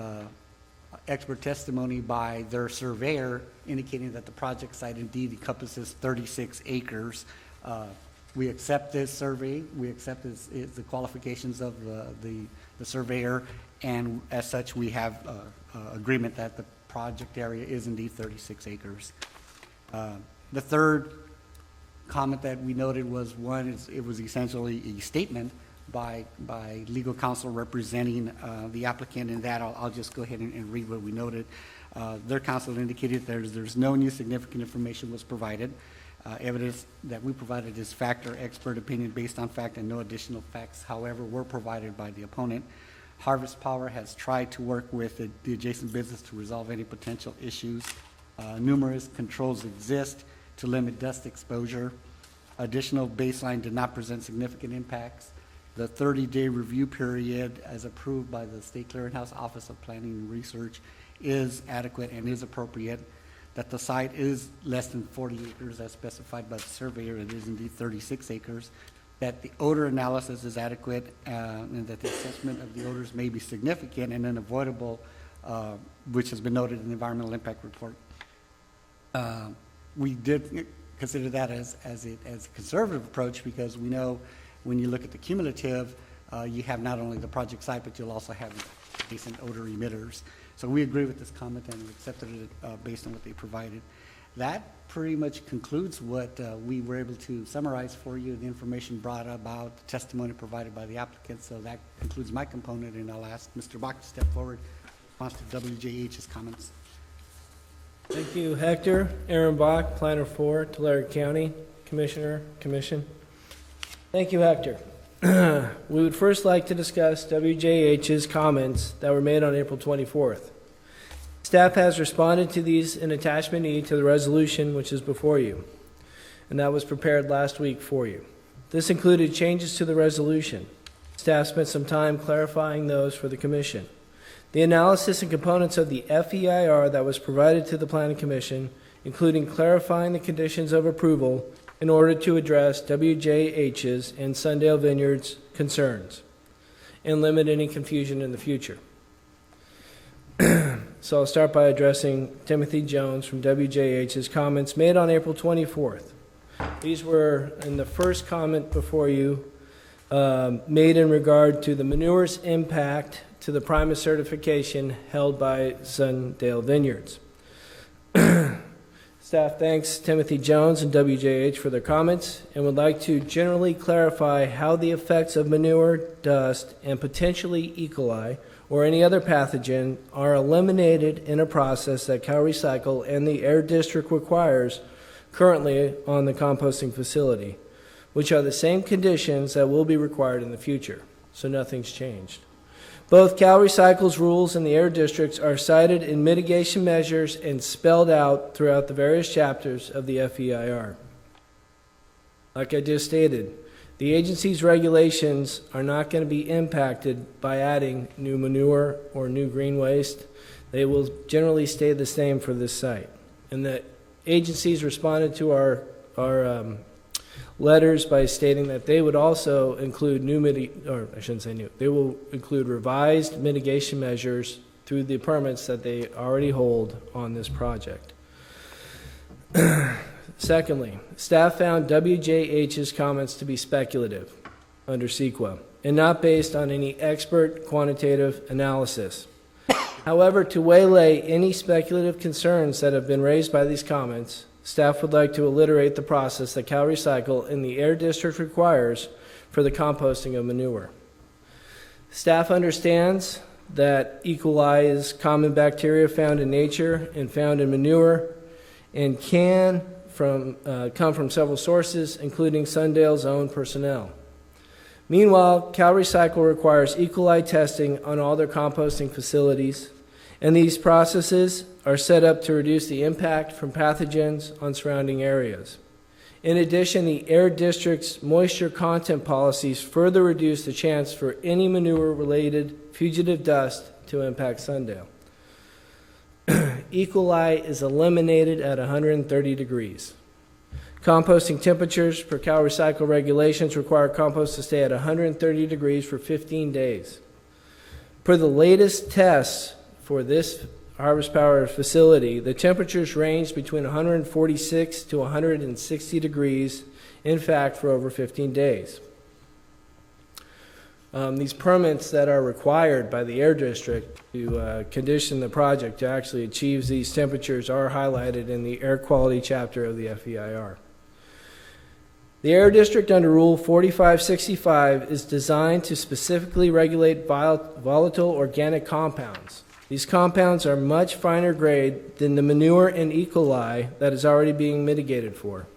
expert testimony by their surveyor indicating that the project site indeed encompasses 36 acres. We accept this survey, we accept the qualifications of the surveyor, and as such we have agreement that the project area is indeed 36 acres. The third comment that we noted was it was essentially a statement by legal counsel representing the applicant, and that I'll just go ahead and read what we noted. Their counsel indicated there's no new significant information was provided. Evidence that we provided is fact or expert opinion based on fact, and no additional facts, however, were provided by the opponent. Harvest Power has tried to work with the adjacent business to resolve any potential issues. Numerous controls exist to limit dust exposure. Additional baseline did not present significant impacts. The 30-day review period, as approved by the State Clearinghouse Office of Planning and Research, is adequate and is appropriate. That the site is less than 40 acres as specified by the surveyor, it is indeed 36 acres. That the odor analysis is adequate, and that the assessment of the odors may be significant and unavoidable, which has been noted in the environmental impact report. We did consider that as a conservative approach, because we know when you look at the cumulative, you have not only the project site, but you'll also have decent odor emitters. So we agree with this comment and we accepted it based on what they provided. That pretty much concludes what we were able to summarize for you, the information brought about, the testimony provided by the applicant. So that concludes my component, and I'll ask Mr. Bach to step forward in response to WJH's comments. Thank you, Hector. Aaron Bach, Planner 4, Tulare County, Commission. Thank you, Hector. We would first like to discuss WJH's comments that were made on April 24th. Staff has responded to these in attachment E to the resolution which is before you, and that was prepared last week for you. This included changes to the resolution. Staff spent some time clarifying those for the Commission. The analysis and components of the FEIR that was provided to the Planning Commission, including clarifying the conditions of approval in order to address WJH's and Sundale Vineyards' concerns and limit any confusion in the future. So I'll start by addressing Timothy Jones from WJH's comments made on April 24th. These were in the first comment before you made in regard to the manure's impact to the Primus certification held by Sundale Vineyards. Staff thanks Timothy Jones and WJH for their comments and would like to generally clarify how the effects of manure, dust, and potentially E. coli or any other pathogen are eliminated in a process that CalRecycle and the Air District requires currently on the composting facility, which are the same conditions that will be required in the future. So nothing's changed. Both CalRecycle's rules and the Air District's are cited in mitigation measures and spelled out throughout the various chapters of the FEIR. Like I just stated, the agency's regulations are not going to be impacted by adding new manure or new green waste. They will generally stay the same for this site. And the agencies responded to our letters by stating that they would also include they will include revised mitigation measures through the permits that they already hold on this project. Secondly, staff found WJH's comments to be speculative under CEQA and not based on any expert quantitative analysis. However, to waylay any speculative concerns that have been raised by these comments, staff would like to alliterate the process that CalRecycle and the Air District requires for the composting of manure. Staff understands that E. coli is common bacteria found in nature and found in manure and can come from several sources, including Sundale's own personnel. Meanwhile, CalRecycle requires E. coli testing on all their composting facilities, and these processes are set up to reduce the impact from pathogens on surrounding areas. In addition, the Air District's moisture content policies further reduce the chance for any manure-related fugitive dust to impact Sundale. E. coli is eliminated at 130 degrees. Composting temperatures per CalRecycle regulations require compost to stay at 130 degrees for 15 days. Per the latest tests for this Harvest Power facility, the temperatures range between 146 to 160 degrees, in fact, for over 15 days. These permits that are required by the Air District to condition the project to actually achieve these temperatures are highlighted in the air quality chapter of the FEIR. The Air District under Rule 4565 is designed to specifically regulate volatile organic compounds. These compounds are much finer grade than the manure and E. coli that is already being mitigated for.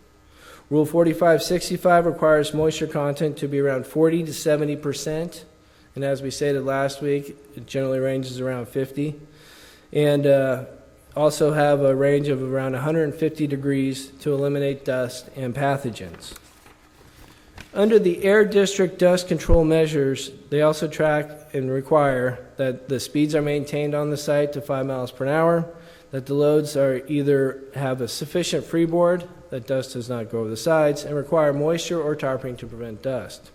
Rule 4565 requires moisture content to be around 40 to 70%, and as we stated last week, it generally ranges around 50, and also have a range of around 150 degrees to eliminate dust and pathogens. Under the Air District dust control measures, they also track and require that the speeds are maintained on the site to 5 miles per hour, that the loads are either have a sufficient freeboard, that dust does not go over the sides, and require moisture or tarping to prevent dust.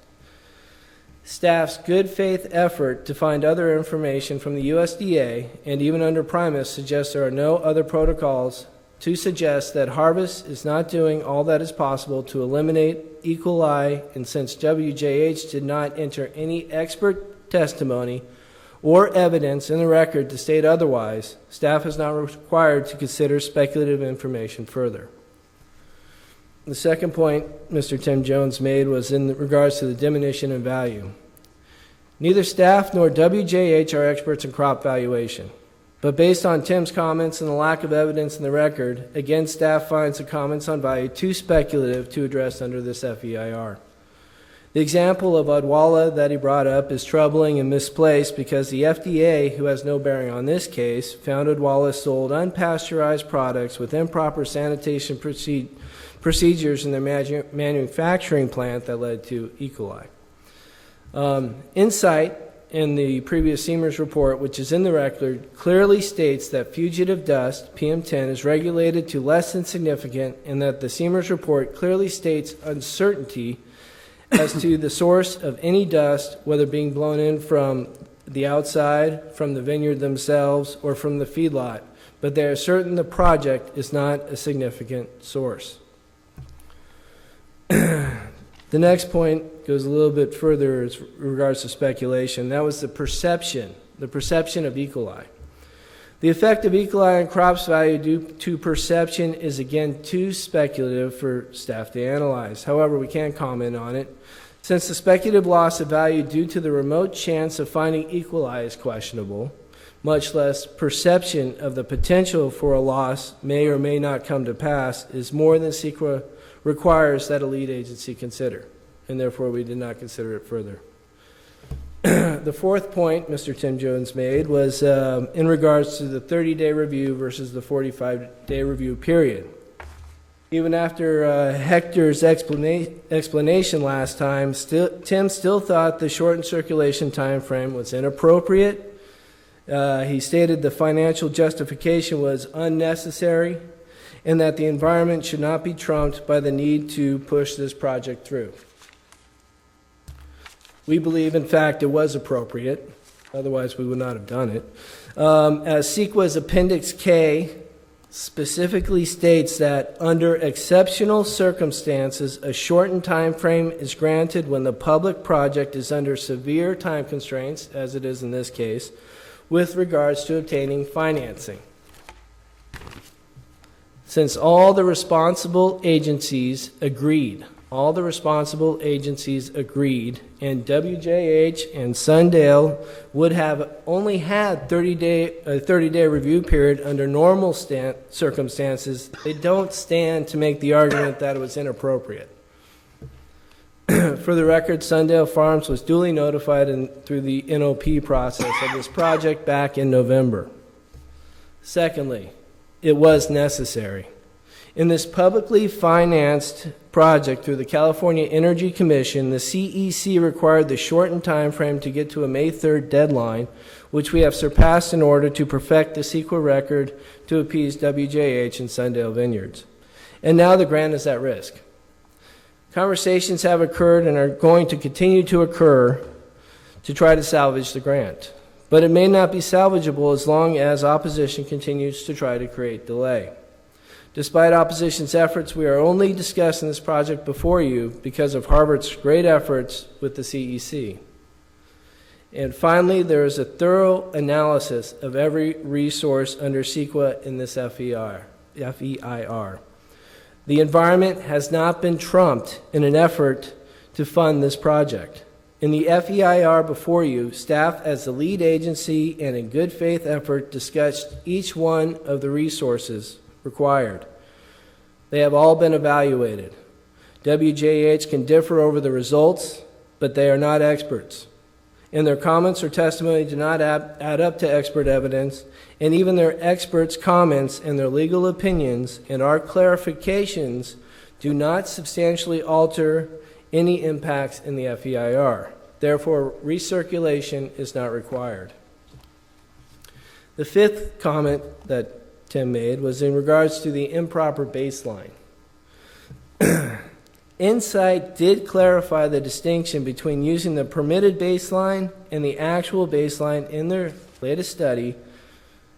Staff's good faith effort to find other information from the USDA and even under Primus suggests there are no other protocols to suggest that Harvest is not doing all that is possible to eliminate E. coli, and since WJH did not enter any expert testimony or evidence in the record to state otherwise, staff is not required to consider speculative information further. The second point Mr. Tim Jones made was in regards to the diminution in value. Neither staff nor WJH are experts in crop valuation, but based on Tim's comments and the lack of evidence in the record, again, staff finds the comments on value too speculative to address under this FEIR. The example of Odwalla that he brought up is troubling and misplaced because the FDA, who has no bearing on this case, found Odwalla sold unpasteurized products with improper sanitation procedures in their manufacturing plant that led to E. coli. Insight in the previous SEMERS report, which is in the record, clearly states that fugitive dust, PM10, is regulated to less than significant, and that the SEMERS report clearly states uncertainty as to the source of any dust, whether being blown in from the outside, from the vineyard themselves, or from the feedlot, but they are certain the project is not a significant source. The next point goes a little bit further as regards to speculation. That was the perception of E. coli. The effect of E. coli on crops value due to perception is again too speculative for staff to analyze. However, we can't comment on it. Since the speculative loss of value due to the remote chance of finding E. coli is questionable, much less perception of the potential for a loss may or may not come to pass, is more than CEQA requires that a lead agency consider, and therefore we did not consider it further. The fourth point Mr. Tim Jones made was in regards to the 30-day review versus the 45-day review period. Even after Hector's explanation last time, Tim still thought the shortened circulation time frame was inappropriate. He stated the financial justification was unnecessary and that the environment should not be trumped by the need to push this project through. We believe, in fact, it was appropriate. Otherwise, we would not have done it. As CEQA's Appendix K specifically states that under exceptional circumstances, a shortened time frame is granted when the public project is under severe time constraints, as it is in this case, with regards to obtaining financing. Since all the responsible agencies agreed, and WJH and Sundale would have only had a 30-day review period under normal circumstances, they don't stand to make the argument that it was inappropriate. For the record, Sundale Farms was duly notified through the NOP process of this project back in November. Secondly, it was necessary. In this publicly financed project through the California Energy Commission, the CEC required the shortened time frame to get to a May 3rd deadline, which we have surpassed in order to perfect the CEQA record to appease WJH and Sundale Vineyards. And now the grant is at risk. Conversations have occurred and are going to continue to occur to try to salvage the grant. But it may not be salvageable as long as opposition continues to try to create delay. Despite opposition's efforts, we are only discussing this project before you because of Harvard's great efforts with the CEC. And finally, there is a thorough analysis of every resource under CEQA in this FEIR. The environment has not been trumped in an effort to fund this project. In the FEIR before you, staff as the lead agency and in good faith effort discussed each one of the resources required. They have all been evaluated. WJH can differ over the results, but they are not experts. And their comments or testimony do not add up to expert evidence, and even their experts' comments and their legal opinions and our clarifications do not substantially alter any impacts in the FEIR. Therefore, recirculation is not required. The fifth comment that Tim made was in regards to the improper baseline. Insight did clarify the distinction between using the permitted baseline and the actual baseline in their latest study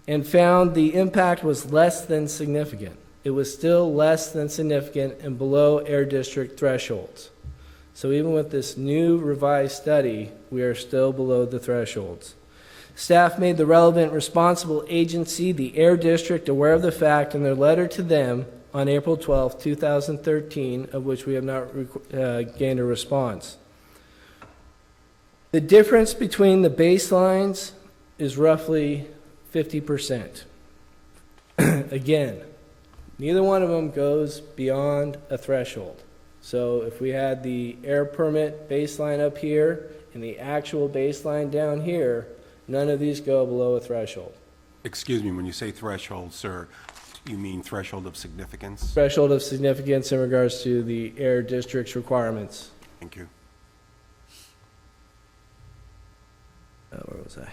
and found the impact was less than significant. It was still less than significant and below air district thresholds. So even with this new revised study, we are still below the thresholds. Staff made the relevant responsible agency, the Air District, aware of the fact in their letter to them on April 12, 2013, of which we have not gained a response. The difference between the baselines is roughly 50%. Again, neither one of them goes beyond a threshold. So if we had the air permit baseline up here and the actual baseline down here, none of these go below a threshold. Excuse me, when you say threshold, sir, you mean threshold of significance? Threshold of significance in regards to the air district's requirements. Thank you. Where was I?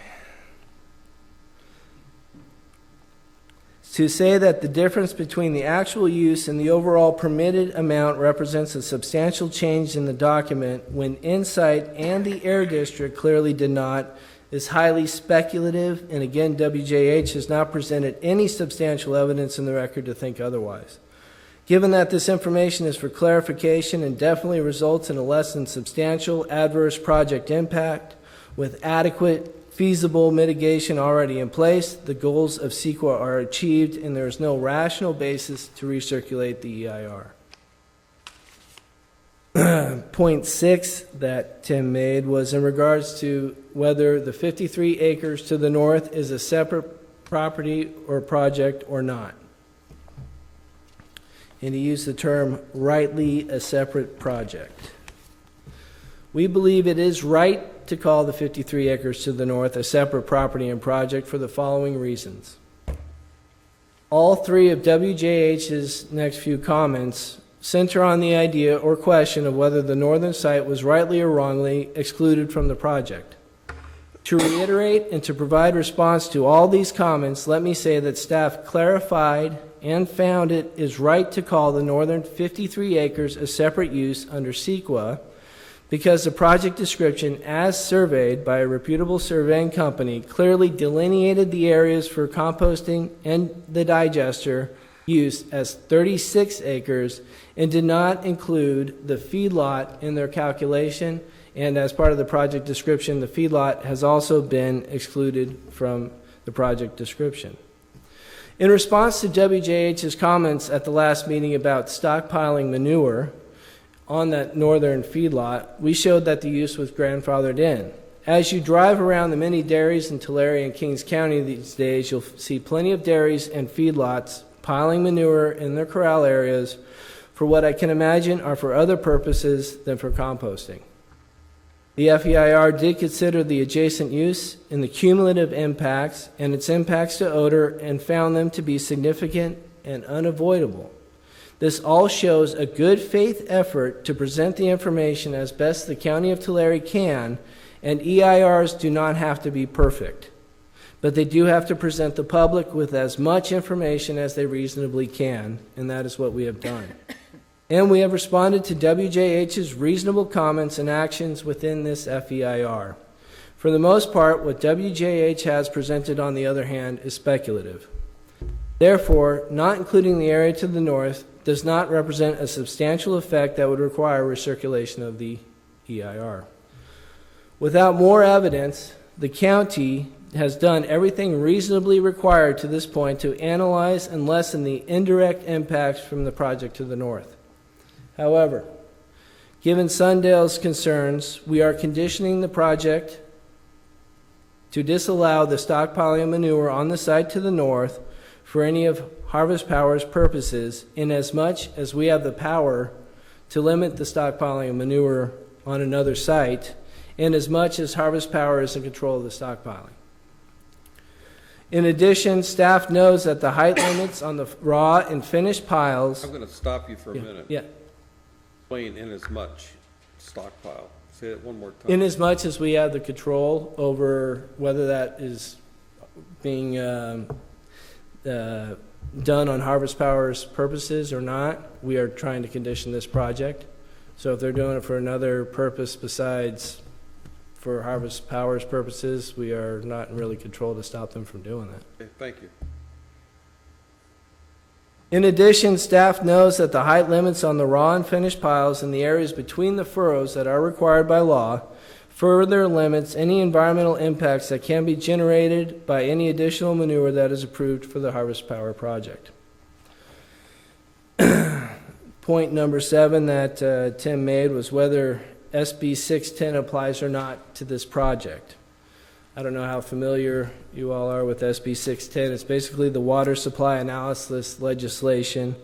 To say that the difference between the actual use and the overall permitted amount represents a substantial change in the document when Insight and the Air District clearly did not is highly speculative, and again, WJH has not presented any substantial evidence in the record to think otherwise. Given that this information is for clarification and definitely results in a less than substantial adverse project impact with adequate feasible mitigation already in place, the goals of CEQA are achieved and there is no rational basis to recirculate the EIR. Point 6 that Tim made was in regards to whether the 53 acres to the north is a separate property or project or not. And he used the term rightly a separate project. We believe it is right to call the 53 acres to the north a separate property and project for the following reasons. All three of WJH's next few comments center on the idea or question of whether the northern site was rightly or wrongly excluded from the project. To reiterate and to provide response to all these comments, let me say that staff clarified and found it is right to call the northern 53 acres a separate use under CEQA because the project description, as surveyed by a reputable surveying company, clearly delineated the areas for composting and the digester use as 36 acres and did not include the feedlot in their calculation. And as part of the project description, the feedlot has also been excluded from the project description. In response to WJH's comments at the last meeting about stockpiling manure on that northern feedlot, we showed that the use was grandfathered in. As you drive around the many dairies in Tulare and Kings County these days, you'll see plenty of dairies and feedlots piling manure in their corral areas for what I can imagine are for other purposes than for composting. The FEIR did consider the adjacent use and the cumulative impacts and its impacts to odor and found them to be significant and unavoidable. This all shows a good faith effort to present the information as best the County of Tulare can, and EIRs do not have to be perfect, but they do have to present the public with as much information as they reasonably can, and that is what we have done. And we have responded to WJH's reasonable comments and actions within this FEIR. For the most part, what WJH has presented, on the other hand, is speculative. Therefore, not including the area to the north does not represent a substantial effect that would require recirculation of the EIR. Without more evidence, the county has done everything reasonably required to this point to analyze and lessen the indirect impacts from the project to the north. However, given Sundale's concerns, we are conditioning the project to disallow the stockpiling of manure on the site to the north for any of Harvest Power's purposes, in as much as we have the power to limit the stockpiling of manure on another site, and as much as Harvest Power is in control of the stockpiling. In addition, staff knows that the height limits on the raw and finished piles... I'm going to stop you for a minute. Yeah. Explain in as much stockpile. Say it one more time. In as much as we have the control over whether that is being done on Harvest Power's purposes or not, we are trying to condition this project. So if they're doing it for another purpose besides for Harvest Power's purposes, we are not in really control to stop them from doing that. Okay, thank you. In addition, staff knows that the height limits on the raw and finished piles in the areas between the furrows that are required by law further limits any environmental impacts that can be generated by any additional manure that is approved for the Harvest Power project. Point number 7 that Tim made was whether SB 610 applies or not to this project. I don't know how familiar you all are with SB 610. It's basically the water supply analysis legislation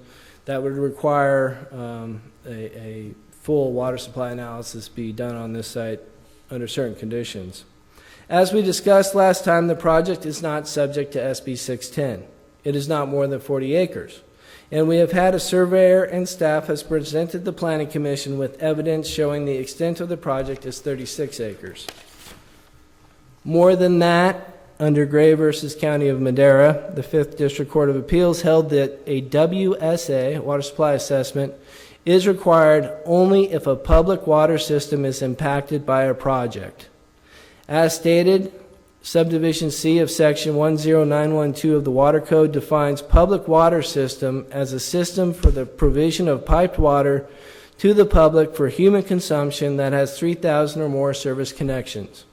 that would require a full water supply analysis be done on this site under certain conditions. As we discussed last time, the project is not subject to SB 610. It is not more than 40 acres. And we have had a surveyor and staff has presented the Planning Commission with evidence showing the extent of the project is 36 acres. More than that, under Gray versus County of Madera, the 5th District Court of Appeals held that a WSA, water supply assessment, is required only if a public water system is impacted by a project. As stated, Subdivision C of Section 10912 of the Water Code defines public water system as a system for the provision of piped water to the public for human consumption that has 3,000 or more service connections.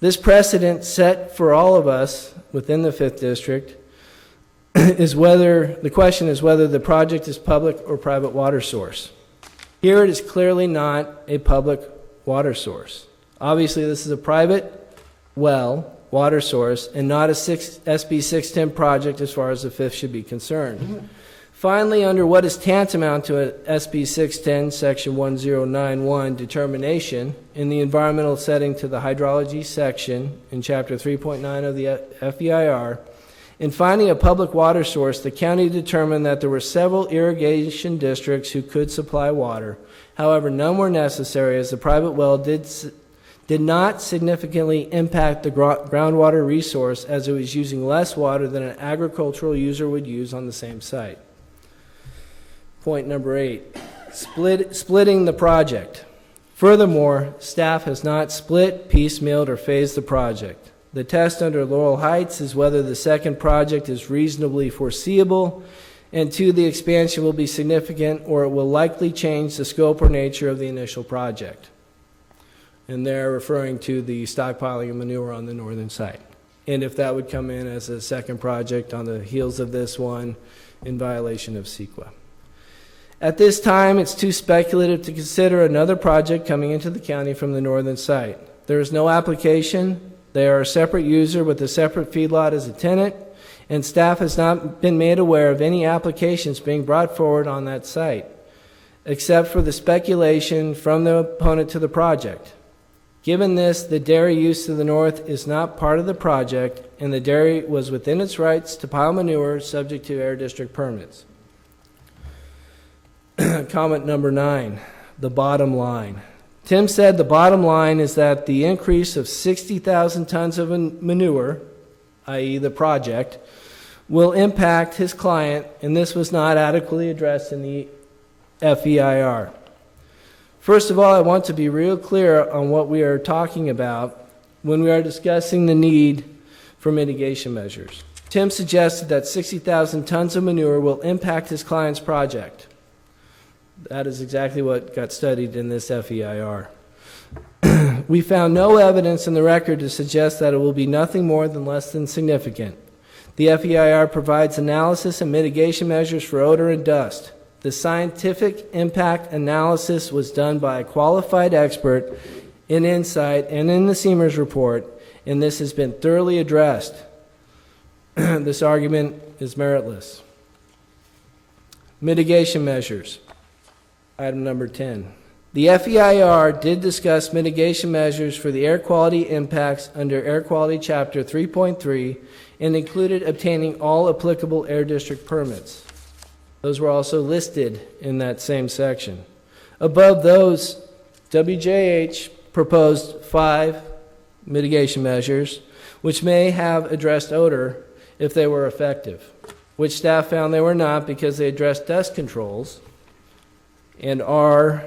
This precedent set for all of us within the 5th District is the question is whether the project is public or private water source. Here it is clearly not a public water source. Obviously this is a private well water source and not a SB 610 project as far as the 5th should be concerned. Finally, under what is tantamount to a SB 610 Section 1091 determination in the environmental setting to the hydrology section in Chapter 3.9 of the FEIR, in finding a public water source, the county determined that there were several irrigation districts who could supply water. However, none were necessary as the private well did not significantly impact the groundwater resource as it was using less water than an agricultural user would use on the same site. Point number 8, splitting the project. Furthermore, staff has not split, piecemealed, or phased the project. The test under Laurel Heights is whether the second project is reasonably foreseeable and 2, the expansion will be significant or it will likely change the scope or nature of the initial project. And they're referring to the stockpiling of manure on the northern site. And if that would come in as a second project on the heels of this one in violation of CEQA. At this time, it's too speculative to consider another project coming into the county from the northern site. There is no application. They are a separate user with a separate feedlot as a tenant, and staff has not been made aware of any applications being brought forward on that site, except for the speculation from the opponent to the project. Given this, the dairy use to the north is not part of the project, and the dairy was within its rights to pile manure subject to Air District permits. Comment number 9, the bottom line. Tim said the bottom line is that the increase of 60,000 tons of manure, i.e. the project, will impact his client, and this was not adequately addressed in the FEIR. First of all, I want to be real clear on what we are talking about when we are discussing the need for mitigation measures. Tim suggested that 60,000 tons of manure will impact his client's project. That is exactly what got studied in this FEIR. We found no evidence in the record to suggest that it will be nothing more than less than significant. The FEIR provides analysis and mitigation measures for odor and dust. The scientific impact analysis was done by a qualified expert in Insight and in the Seamers report, and this has been thoroughly addressed. This argument is meritless. Mitigation measures. Item number 10. The FEIR did discuss mitigation measures for the air quality impacts under Air Quality Chapter 3.3 and included obtaining all applicable Air District permits. Those were also listed in that same section. Above those, WJH proposed 5 mitigation measures, which may have addressed odor if they were effective, which staff found they were not because they addressed dust controls and are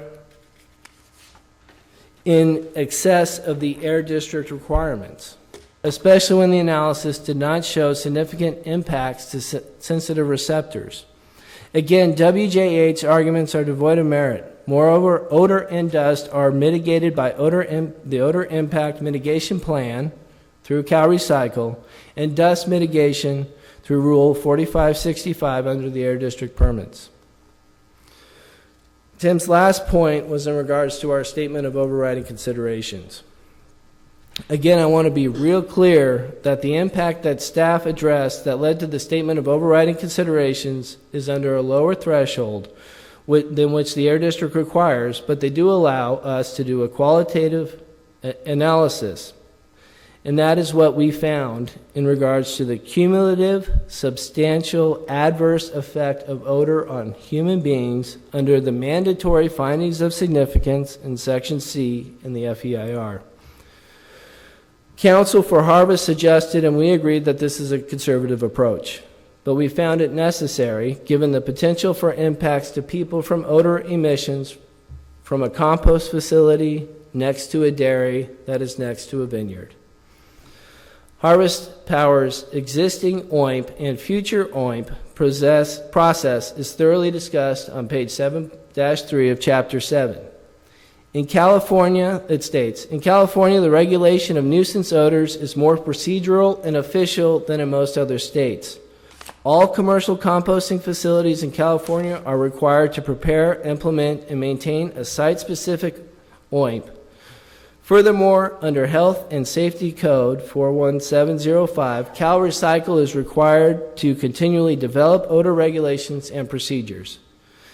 in excess of the Air District requirements, especially when the analysis did not show significant impacts to sensitive receptors. Again, WJH's arguments are devoid of merit. Moreover, odor and dust are mitigated by the Odor Impact Mitigation Plan through CalRecycle and dust mitigation through Rule 4565 under the Air District permits. Tim's last point was in regards to our statement of overriding considerations. Again, I want to be real clear that the impact that staff addressed that led to the statement of overriding considerations is under a lower threshold than which the Air District requires, but they do allow us to do a qualitative analysis. And that is what we found in regards to the cumulative, substantial adverse effect of odor on human beings under the mandatory findings of significance in Section C in the FEIR. Council for Harvest suggested, and we agreed, that this is a conservative approach, but we found it necessary given the potential for impacts to people from odor emissions from a compost facility next to a dairy that is next to a vineyard. Harvest Power's existing OIMP and future OIMP process is thoroughly discussed on page 7-3 of Chapter 7. In California, it states, in California, the regulation of nuisance odors is more procedural and official than in most other states. All commercial composting facilities in California are required to prepare, implement, and maintain a site-specific OIMP. Furthermore, under Health and Safety Code 41705, CalRecycle is required to continually develop odor regulations and procedures.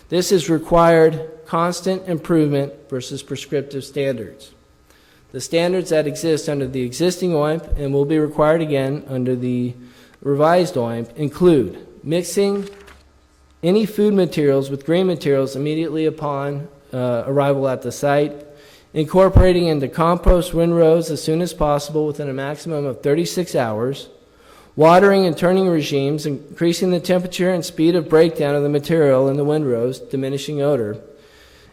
This is required constant improvement versus prescriptive standards. The standards that exist under the existing OIMP and will be required again under the revised OIMP include mixing any food materials with grain materials immediately upon arrival at the site, incorporating into compost windrows as soon as possible within a maximum of 36 hours, watering and turning regimes, increasing the temperature and speed of breakdown of the material in the windrows, diminishing odor,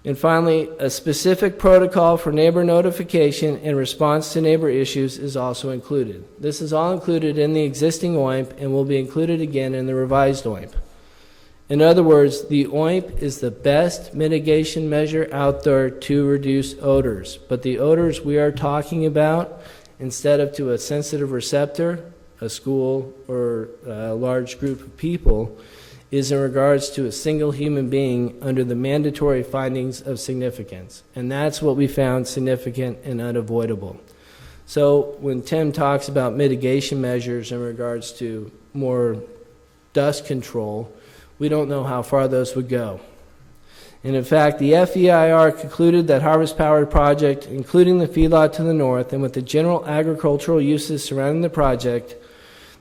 and finally, a specific protocol for neighbor notification in response to neighbor issues is also included. This is all included in the existing OIMP and will be included again in the revised OIMP. In other words, the OIMP is the best mitigation measure out there to reduce odors. But the odors we are talking about, instead of to a sensitive receptor, a school, or a large group of people, is in regards to a single human being under the mandatory findings of significance. And that's what we found significant and unavoidable. So when Tim talks about mitigation measures in regards to more dust control, we don't know how far those would go. And in fact, the FEIR concluded that Harvest Power project, including the feedlot to the north and with the general agricultural uses surrounding the project,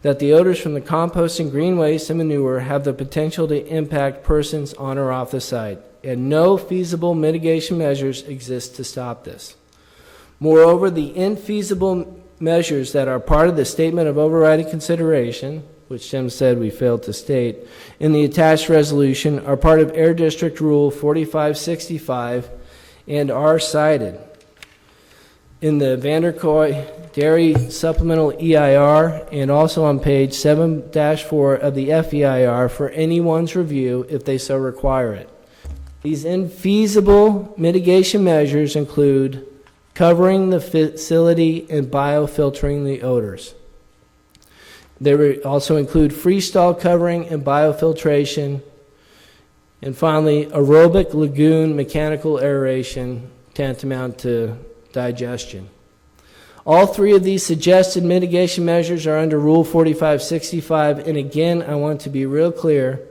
that the odors from the composting, green waste, and manure have the potential to impact persons on or off the site, and no feasible mitigation measures exist to stop this. Moreover, the infeasible measures that are part of the statement of overriding consideration, which Tim said we failed to state, in the attached resolution are part of Air District Rule 4565 and are cited in the Vanderkoy Dairy Supplemental EIR and also on page 7-4 of the FEIR for anyone's review if they so require it. These infeasible mitigation measures include covering the facility and biofiltering the odors. They also include freestall covering and biofiltration. And finally, aerobic lagoon mechanical aeration tantamount to digestion. All three of these suggested mitigation measures are under Rule 4565, and again, I want to be real clear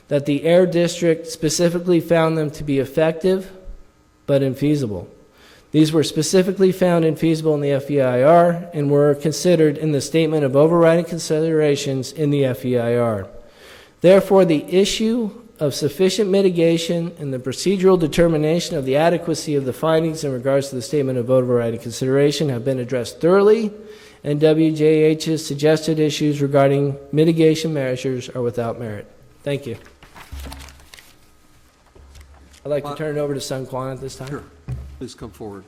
that the Air District specifically found them to be effective but infeasible. These were specifically found infeasible in the FEIR and were considered in the Statement of Overriding Considerations in the FEIR. Therefore, the issue of sufficient mitigation and the procedural determination of the adequacy of the findings in regards to the Statement of Overriding Consideration have been addressed thoroughly, and WJH's suggested issues regarding mitigation measures are without merit. Thank you. I'd like to turn it over to Sun Quan at this time. Sure. Please come forward.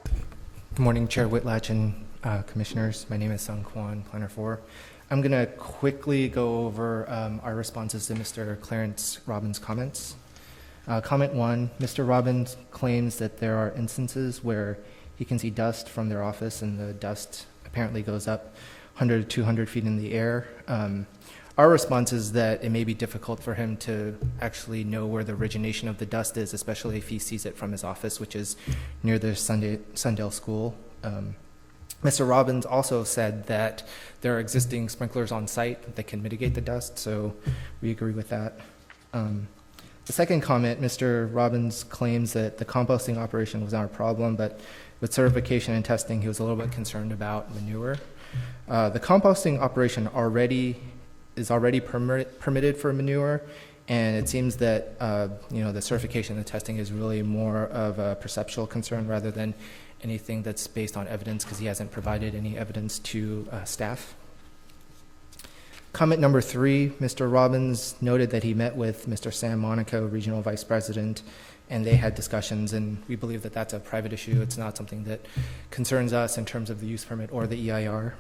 Good morning, Chair Whitlatch and Commissioners. My name is Sung Kwan, Planner 4. I'm going to quickly go over our responses to Mr. Clarence Robbins' comments. Comment 1, Mr. Robbins claims that there are instances where he can see dust from their office and the dust apparently goes up 100 to 200 feet in the air. Our response is that it may be difficult for him to actually know where the origination of the dust is, especially if he sees it from his office, which is near the Sundale School. Mr. Robbins also said that there are existing sprinklers on site that can mitigate the dust, so we agree with that. The second comment, Mr. Robbins claims that the composting operation was not a problem, but with certification and testing, he was a little bit concerned about manure. The composting operation is already permitted for manure, and it seems that the certification and testing is really more of a perceptual concern rather than anything that's based on evidence, because he hasn't provided any evidence to staff. Comment number 3, Mr. Robbins noted that he met with Mr. Sam Monaco, Regional Vice President, and they had discussions, and we believe that that's a private issue. It's not something that concerns us in terms of the use permit or the EIR.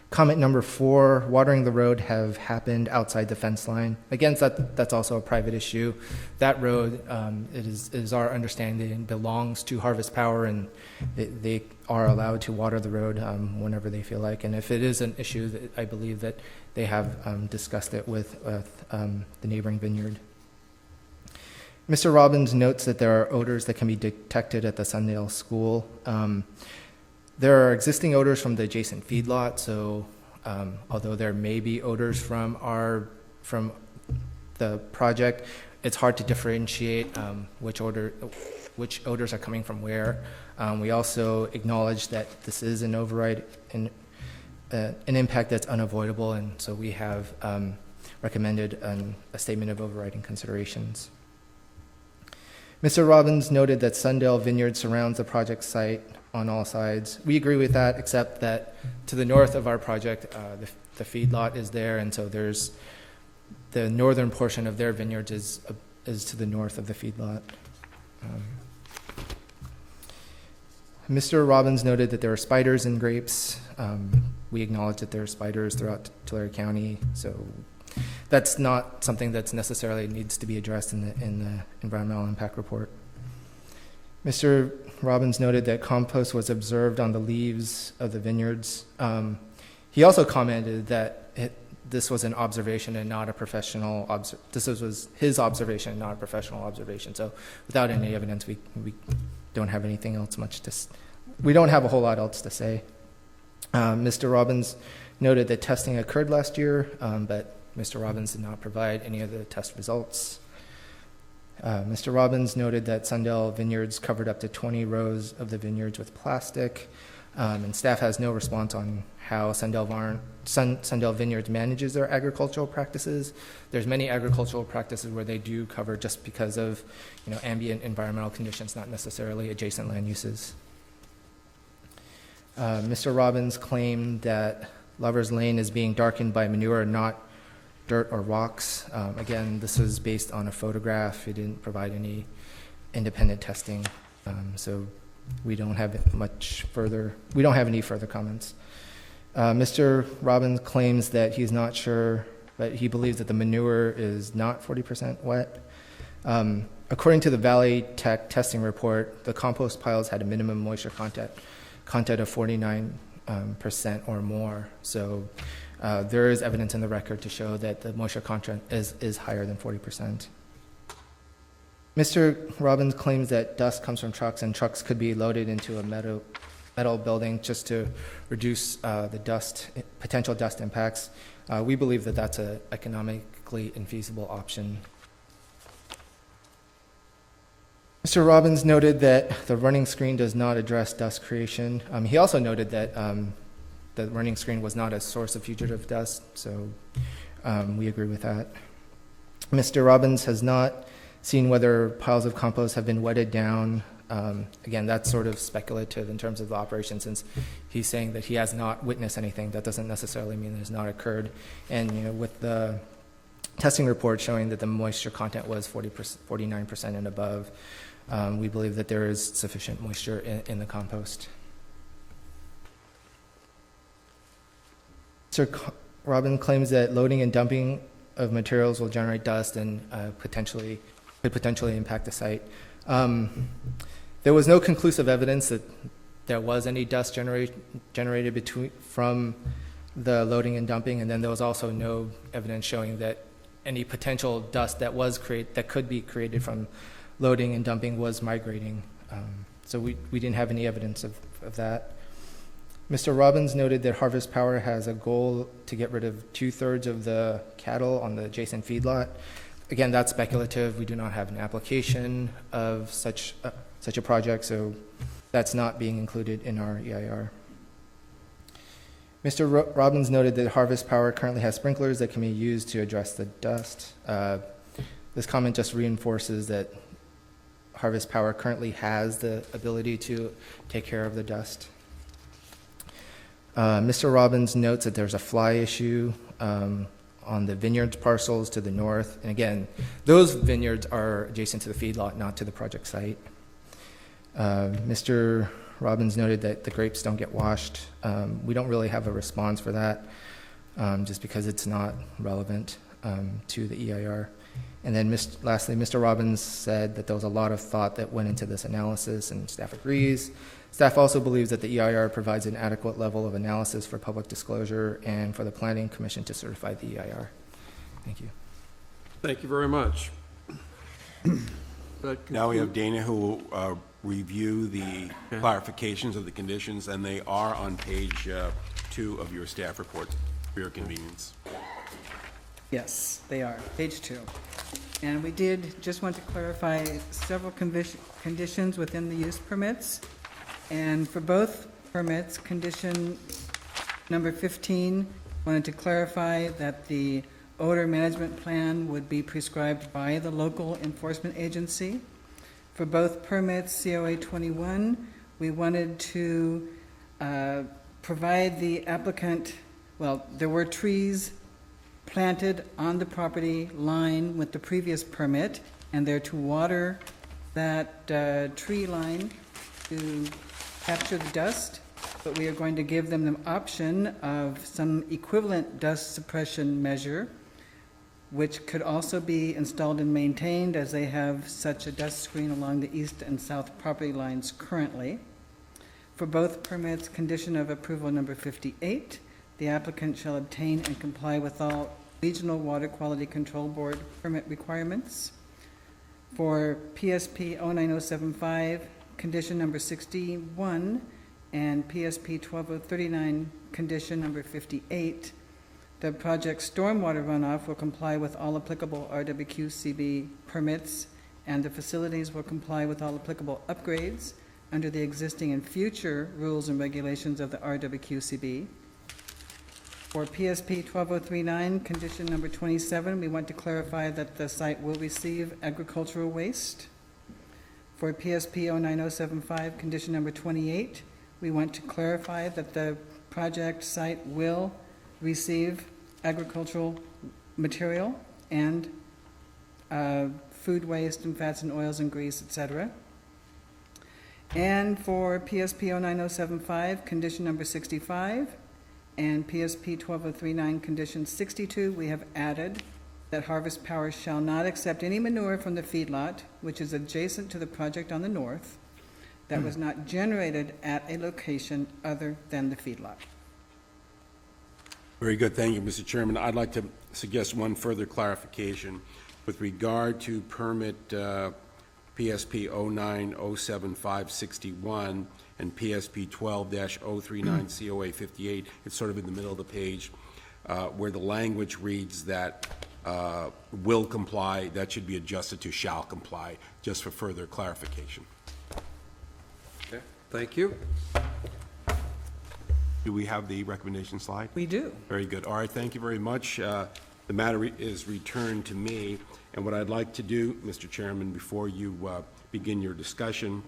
Comment number 4, watering the road have happened outside the fence line. Again, that's also a private issue. That road, it is our understanding, belongs to Harvest Power, and they are allowed to water the road whenever they feel like. And if it is an issue, I believe that they have discussed it with the neighboring vineyard. Mr. Robbins notes that there are odors that can be detected at the Sundale School. There are existing odors from the adjacent feedlot, so although there may be odors from the project, it's hard to differentiate which odors are coming from where. We also acknowledge that this is an override, an impact that's unavoidable, and so we have recommended a statement of overriding considerations. Mr. Robbins noted that Sundale Vineyard surrounds the project site on all sides. We agree with that, except that to the north of our project, the feedlot is there, and so there's the northern portion of their vineyards is to the north of the feedlot. Mr. Robbins noted that there are spiders in grapes. We acknowledge that there are spiders throughout Tulare County, so that's not something that's necessarily needs to be addressed in the environmental impact report. Mr. Robbins noted that compost was observed on the leaves of the vineyards. He also commented that this was an observation and not a professional this was his observation, not a professional observation. So without any evidence, we don't have anything else we don't have a whole lot else to say. Mr. Robbins noted that testing occurred last year, but Mr. Robbins did not provide any of the test results. Mr. Robbins noted that Sundale Vineyards covered up to 20 rows of the vineyards with plastic, and staff has no response on how Sundale Vineyards manages their agricultural practices. There's many agricultural practices where they do cover just because of ambient environmental conditions, not necessarily adjacent land uses. Mr. Robbins claimed that Lover's Lane is being darkened by manure, not dirt or rocks. Again, this was based on a photograph. He didn't provide any independent testing, so we don't have any further comments. Mr. Robbins claims that he's not sure, but he believes that the manure is not 40% wet. According to the Valley Tech testing report, the compost piles had a minimum moisture content of 49% or more. So there is evidence in the record to show that the moisture content is higher than 40%. Mr. Robbins claims that dust comes from trucks, and trucks could be loaded into a metal building just to reduce the potential dust impacts. We believe that that's an economically infeasible option. Mr. Robbins noted that the running screen does not address dust creation. He also noted that the running screen was not a source of fugitive dust, so we agree with that. Mr. Robbins has not seen whether piles of compost have been wetted down. Again, that's sort of speculative in terms of the operation, since he's saying that he has not witnessed anything. That doesn't necessarily mean it has not occurred. And with the testing report showing that the moisture content was 49% and above, we believe that there is sufficient moisture in the compost. Mr. Robbins claims that loading and dumping of materials will generate dust and could potentially impact the site. There was no conclusive evidence that there was any dust generated from the loading and dumping, and then there was also no evidence showing that any potential dust that could be created from loading and dumping was migrating. So we didn't have any evidence of that. Mr. Robbins noted that Harvest Power has a goal to get rid of 2/3 of the cattle on the adjacent feedlot. Again, that's speculative. We do not have an application of such a project, so that's not being included in our EIR. Mr. Robbins noted that Harvest Power currently has sprinklers that can be used to address the dust. This comment just reinforces that Harvest Power currently has the ability to take care of the dust. Mr. Robbins notes that there's a fly issue on the vineyards parcels to the north. And again, those vineyards are adjacent to the feedlot, not to the project site. Mr. Robbins noted that the grapes don't get washed. We don't really have a response for that, just because it's not relevant to the EIR. And then lastly, Mr. Robbins said that there was a lot of thought that went into this analysis, and staff agrees. Staff also believes that the EIR provides an adequate level of analysis for public disclosure and for the Planning Commission to certify the EIR. Thank you. Thank you very much. Now we have Dana who will review the clarifications of the conditions, and they are on page 2 of your staff report for your convenience. Yes, they are, page 2. And we did just want to clarify several conditions within the use permits. And for both permits, condition number 15, wanted to clarify that the odor management plan would be prescribed by the local enforcement agency. For both permits, COA 21, we wanted to provide the applicant, well, there were trees planted on the property line with the previous permit, and they're to water that tree line to capture the dust, but we are going to give them the option of some equivalent dust suppression measure, which could also be installed and maintained, as they have such a dust screen along the east and south property lines currently. For both permits, condition of approval number 58, the applicant shall obtain and comply with all Regional Water Quality Control Board permit requirements. For PSP 09075, condition number 61, and PSP 12039, condition number 58, the project's stormwater runoff will comply with all applicable RWQCB permits, and the facilities will comply with all applicable upgrades under the existing and future rules and regulations of the RWQCB. For PSP 12039, condition number 27, we want to clarify that the site will receive agricultural waste. For PSP 09075, condition number 28, we want to clarify that the project site will receive agricultural material and food waste and fats and oils and grease, etc. And for PSP 09075, condition number 65, and PSP 12039, condition 62, we have added that Harvest Power shall not accept any manure from the feedlot, which is adjacent to the project on the north, that was not generated at a location other than the feedlot. Very good, thank you, Mr. Chairman. I'd like to suggest one further clarification with regard to permit PSP 0907561 and PSP 12-039 COA 58. It's sort of in the middle of the page where the language reads that will comply, that should be adjusted to shall comply, just for further clarification. Okay, thank you. Do we have the recommendation slide? We do. Very good. All right, thank you very much. The matter is returned to me, and what I'd like to do, Mr. Chairman, before you begin your discussion,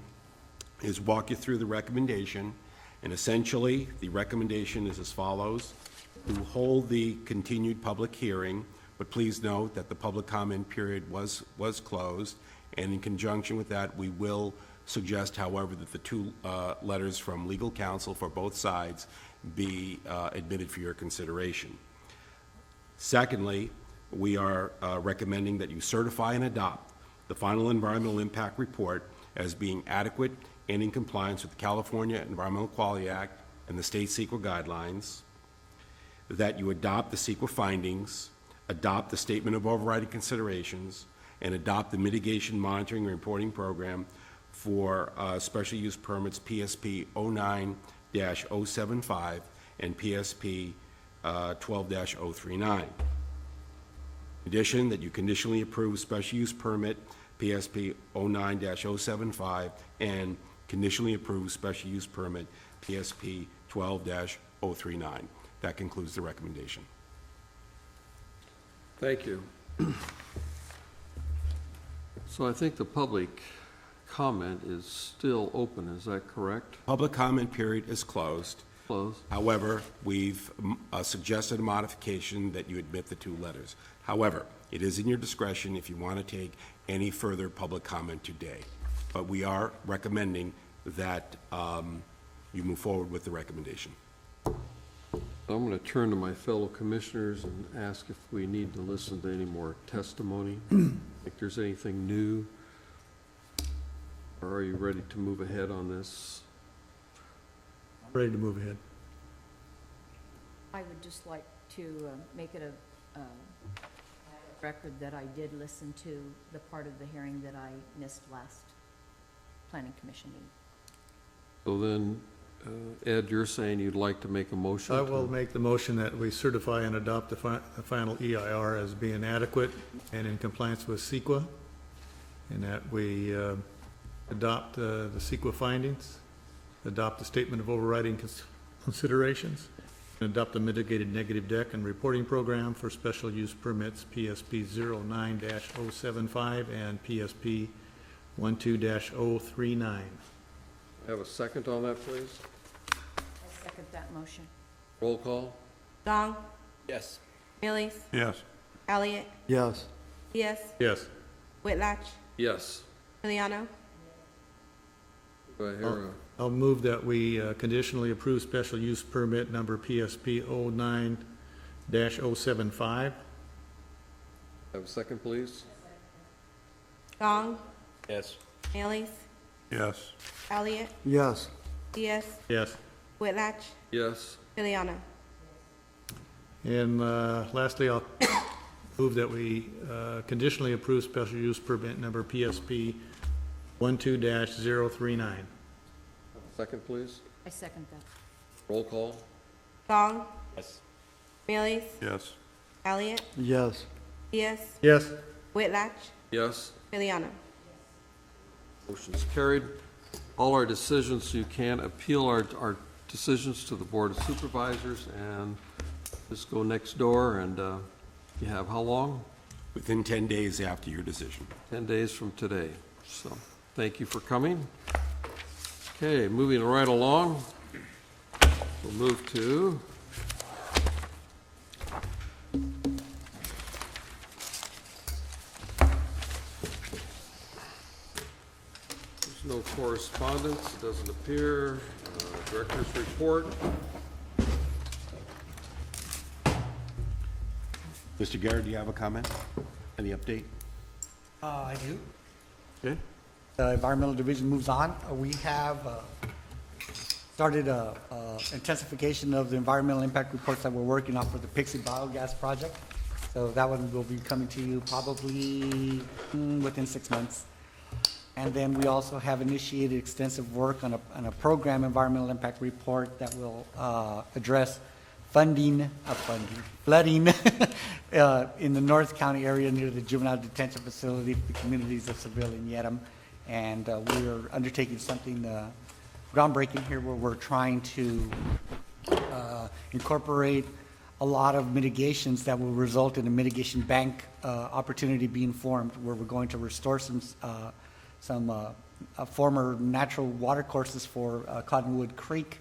is walk you through the recommendation, and essentially, the recommendation is as follows. To hold the continued public hearing, but please note that the public comment period was closed, and in conjunction with that, we will suggest, however, that the two letters from legal counsel for both sides be admitted for your consideration. Secondly, we are recommending that you certify and adopt the final environmental impact report as being adequate and in compliance with the California Environmental Quality Act and the state CEQA guidelines, that you adopt the CEQA findings, adopt the statement of overriding considerations, and adopt the mitigation monitoring and reporting program for special use permits PSP 09-075 and PSP 12-039. In addition, that you conditionally approve special use permit PSP 09-075 and conditionally approve special use permit PSP 12-039. That concludes the recommendation. Thank you. So I think the public comment is still open, is that correct? Public comment period is closed. Close. However, we've suggested a modification that you admit the 2 letters. However, it is in your discretion if you want to take any further public comment today. But we are recommending that you move forward with the recommendation. I'm going to turn to my fellow commissioners and ask if we need to listen to any more testimony, if there's anything new, or are you ready to move ahead on this? Ready to move ahead. I would just like to make it a record that I did listen to the part of the hearing that I missed last planning commission meeting. So then, Ed, you're saying you'd like to make a motion? I will make the motion that we certify and adopt the final EIR as being adequate and in compliance with CEQA, and that we adopt the CEQA findings, adopt the statement of overriding considerations, and adopt the mitigated negative deck and reporting program for special use permits PSP 09-075 and PSP 12-039. Have a second on that, please? I second that motion. Roll call? Gong, Yes. Millies, Yes. Elliott, Yes. Diaz, Yes. Whitlatch, Yes. Juliano, Do I hear I'll move that we conditionally approve special use permit number PSP 09-075. have a second, please? Gong, Yes. Millies, Yes. Elliott, Yes. Diaz, Yes. Whitlatch, Yes. Juliano. And lastly, I'll move that we conditionally approve special use permit number PSP 12-039. Second, please? I second that. Roll call? Gong, Yes. Millies, Yes. Elliott, Yes. Diaz, Yes. Whitlatch, Yes. Juliano. Motion's carried. All our decisions, you can appeal our decisions to the Board of Supervisors, and just go next door, and you have how long? Within 10 days after your decision. 10 days from today. So, thank you for coming. Okay, moving right along, we'll move to there's no correspondence, it doesn't appear. Director's report. Mr. Garrett, do you have a comment? Any update? I do. Okay. The environmental division moves on. We have started intensification of the environmental impact reports that we're working on for the Pixie Biogas project. So that one will be coming to you probably within 6 months. And then we also have initiated extensive work on a program environmental impact report that will address flooding in the North County area near the juvenile detention facility for the communities of Seville and Yedem. And we're undertaking something groundbreaking here where we're trying to incorporate a lot of mitigations that will result in a mitigation bank opportunity being formed, where we're going to restore some former natural water courses for Cottonwood Creek.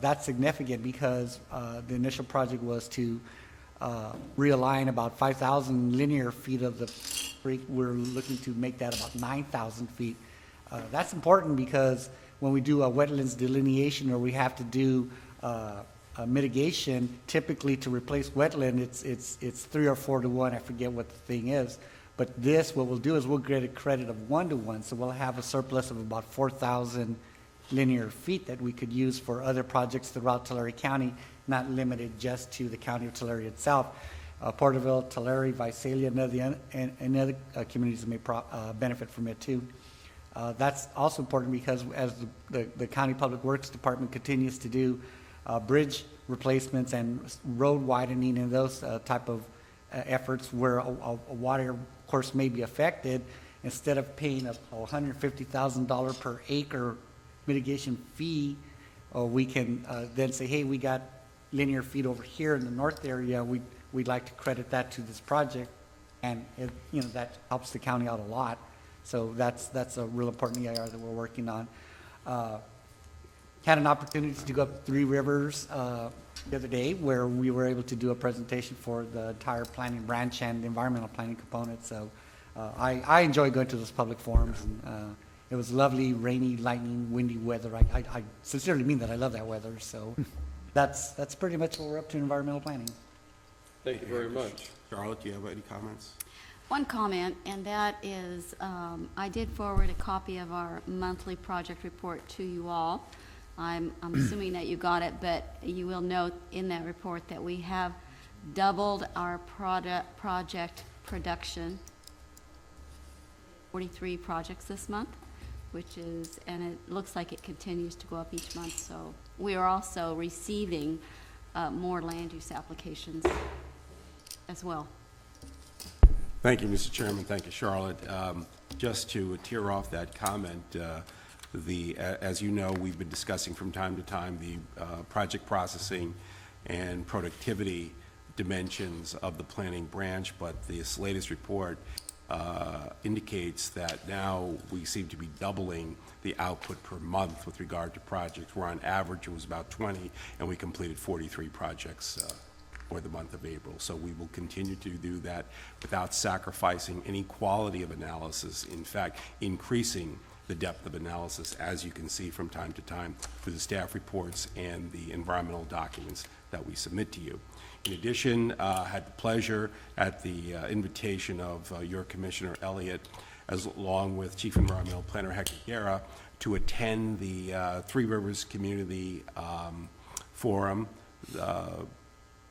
That's significant because the initial project was to realign about 5,000 linear feet of the creek. We're looking to make that about 9,000 feet. That's important because when we do a wetlands delineation or we have to do a mitigation, typically to replace wetland, it's 3 or 4 to 1. I forget what the thing is. But this, what we'll do is we'll get a credit of 1 to 1. So we'll have a surplus of about 4,000 linear feet that we could use for other projects throughout Tulare County, not limited just to the county of Tulare itself. Porterville, Tulare, Visalia, and other communities may benefit from it too. That's also important because as the County Public Works Department continues to do bridge replacements and road widening and those type of efforts where a water course may be affected, instead of paying a $150,000 per acre mitigation fee, we can then say, hey, we got linear feet over here in the north area, we'd like to credit that to this project, and that helps the county out a lot. So that's a real important EIR that we're working on. had an opportunity to go up Three Rivers the other day, where we were able to do a presentation for the entire planning branch and the environmental planning component. So I enjoy going to those public forums, and it was lovely, rainy, lightning, windy weather. I sincerely mean that. I love that weather. So that's pretty much what we're up to in environmental planning. Thank you very much. Charlotte, do you have any comments? One comment, and that is, I did forward a copy of our monthly project report to you all. I'm assuming that you got it, but you will note in that report that we have doubled our project production, 43 projects this month, which is, and it looks like it continues to go up each month. So we are also receiving more land use applications as well. Thank you, Mr. Chairman. Thank you, Charlotte. Just to tear off that comment, as you know, we've been discussing from time to time the project processing and productivity dimensions of the planning branch, but this latest report indicates that now we seem to be doubling the output per month with regard to projects, where on average it was about 20, and we completed 43 projects for the month of April. So we will continue to do that without sacrificing any quality of analysis, in fact, increasing the depth of analysis, as you can see from time to time through the staff reports and the environmental documents that we submit to you. In addition, had the pleasure, at the invitation of your Commissioner Elliott, along with Chief Environmental Planner Hector Guerra, to attend the Three Rivers Community Forum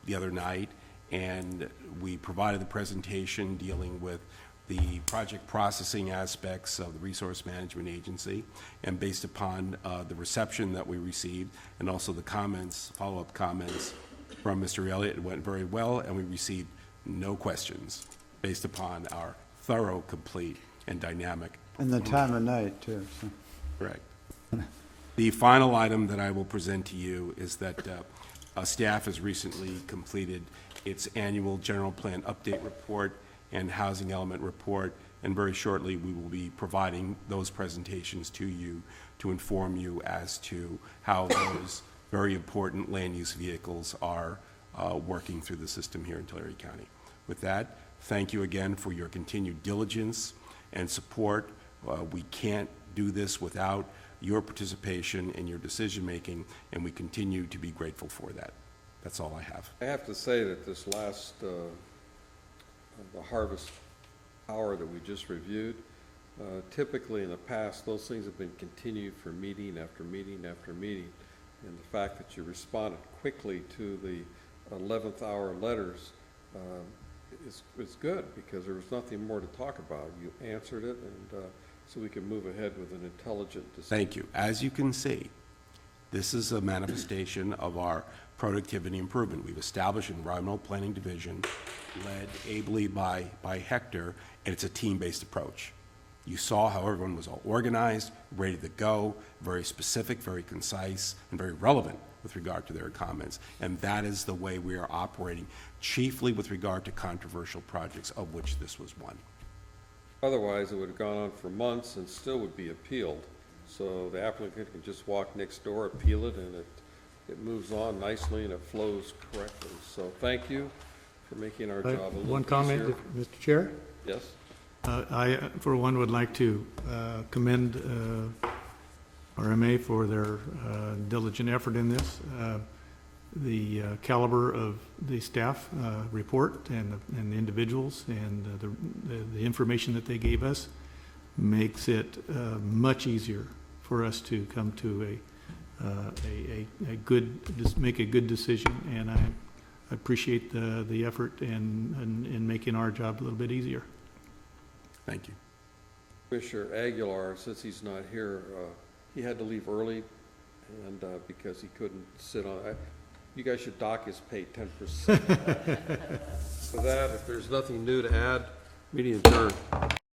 the other night, and we provided the presentation dealing with the project processing aspects of the Resource Management Agency, and based upon the reception that we received and also the comments, follow-up comments from Mr. Elliott, it went very well, and we received no questions based upon our thorough, complete, and dynamic. And the time of night, too. So. Correct. The final item that I will present to you is that staff has recently completed its annual general plan update report and housing element report, and very shortly we will be providing those presentations to you to inform you as to how those very important land use vehicles are working through the system here in Tulare County. With that, thank you again for your continued diligence and support. We can't do this without your participation and your decision-making, and we continue to be grateful for that. That's all I have. I have to say that this last the harvest hour that we just reviewed, typically in the past, those things have been continued for meeting after meeting after meeting. And the fact that you responded quickly to the 11th hour letters is good, because there was nothing more to talk about. You answered it, and so we can move ahead with an intelligent decision. Thank you. As you can see, this is a manifestation of our productivity improvement. We've established an environmental planning division led ably by Hector, and it's a team-based approach. You saw how everyone was all organized, ready to go, very specific, very concise, and very relevant with regard to their comments. And that is the way we are operating, chiefly with regard to controversial projects, of which this was one. Otherwise, it would have gone on for months and still would be appealed. So the applicant can just walk next door, appeal it, and it moves on nicely and it flows correctly. So thank you for making our job a little easier. One comment, Mr. Chair? Yes. I, for one, would like to commend RMA for their diligent effort in this. The caliber of the staff report and the individuals and the information that they gave us makes it much easier for us to come to make a good decision, and I appreciate the effort in making our job a little bit easier. Thank you. Commissioner Aguilar, since he's not here, he had to leave early, and because he couldn't sit on. You guys should dock his pay 10%. For that, if there's nothing new to add, meeting adjourned.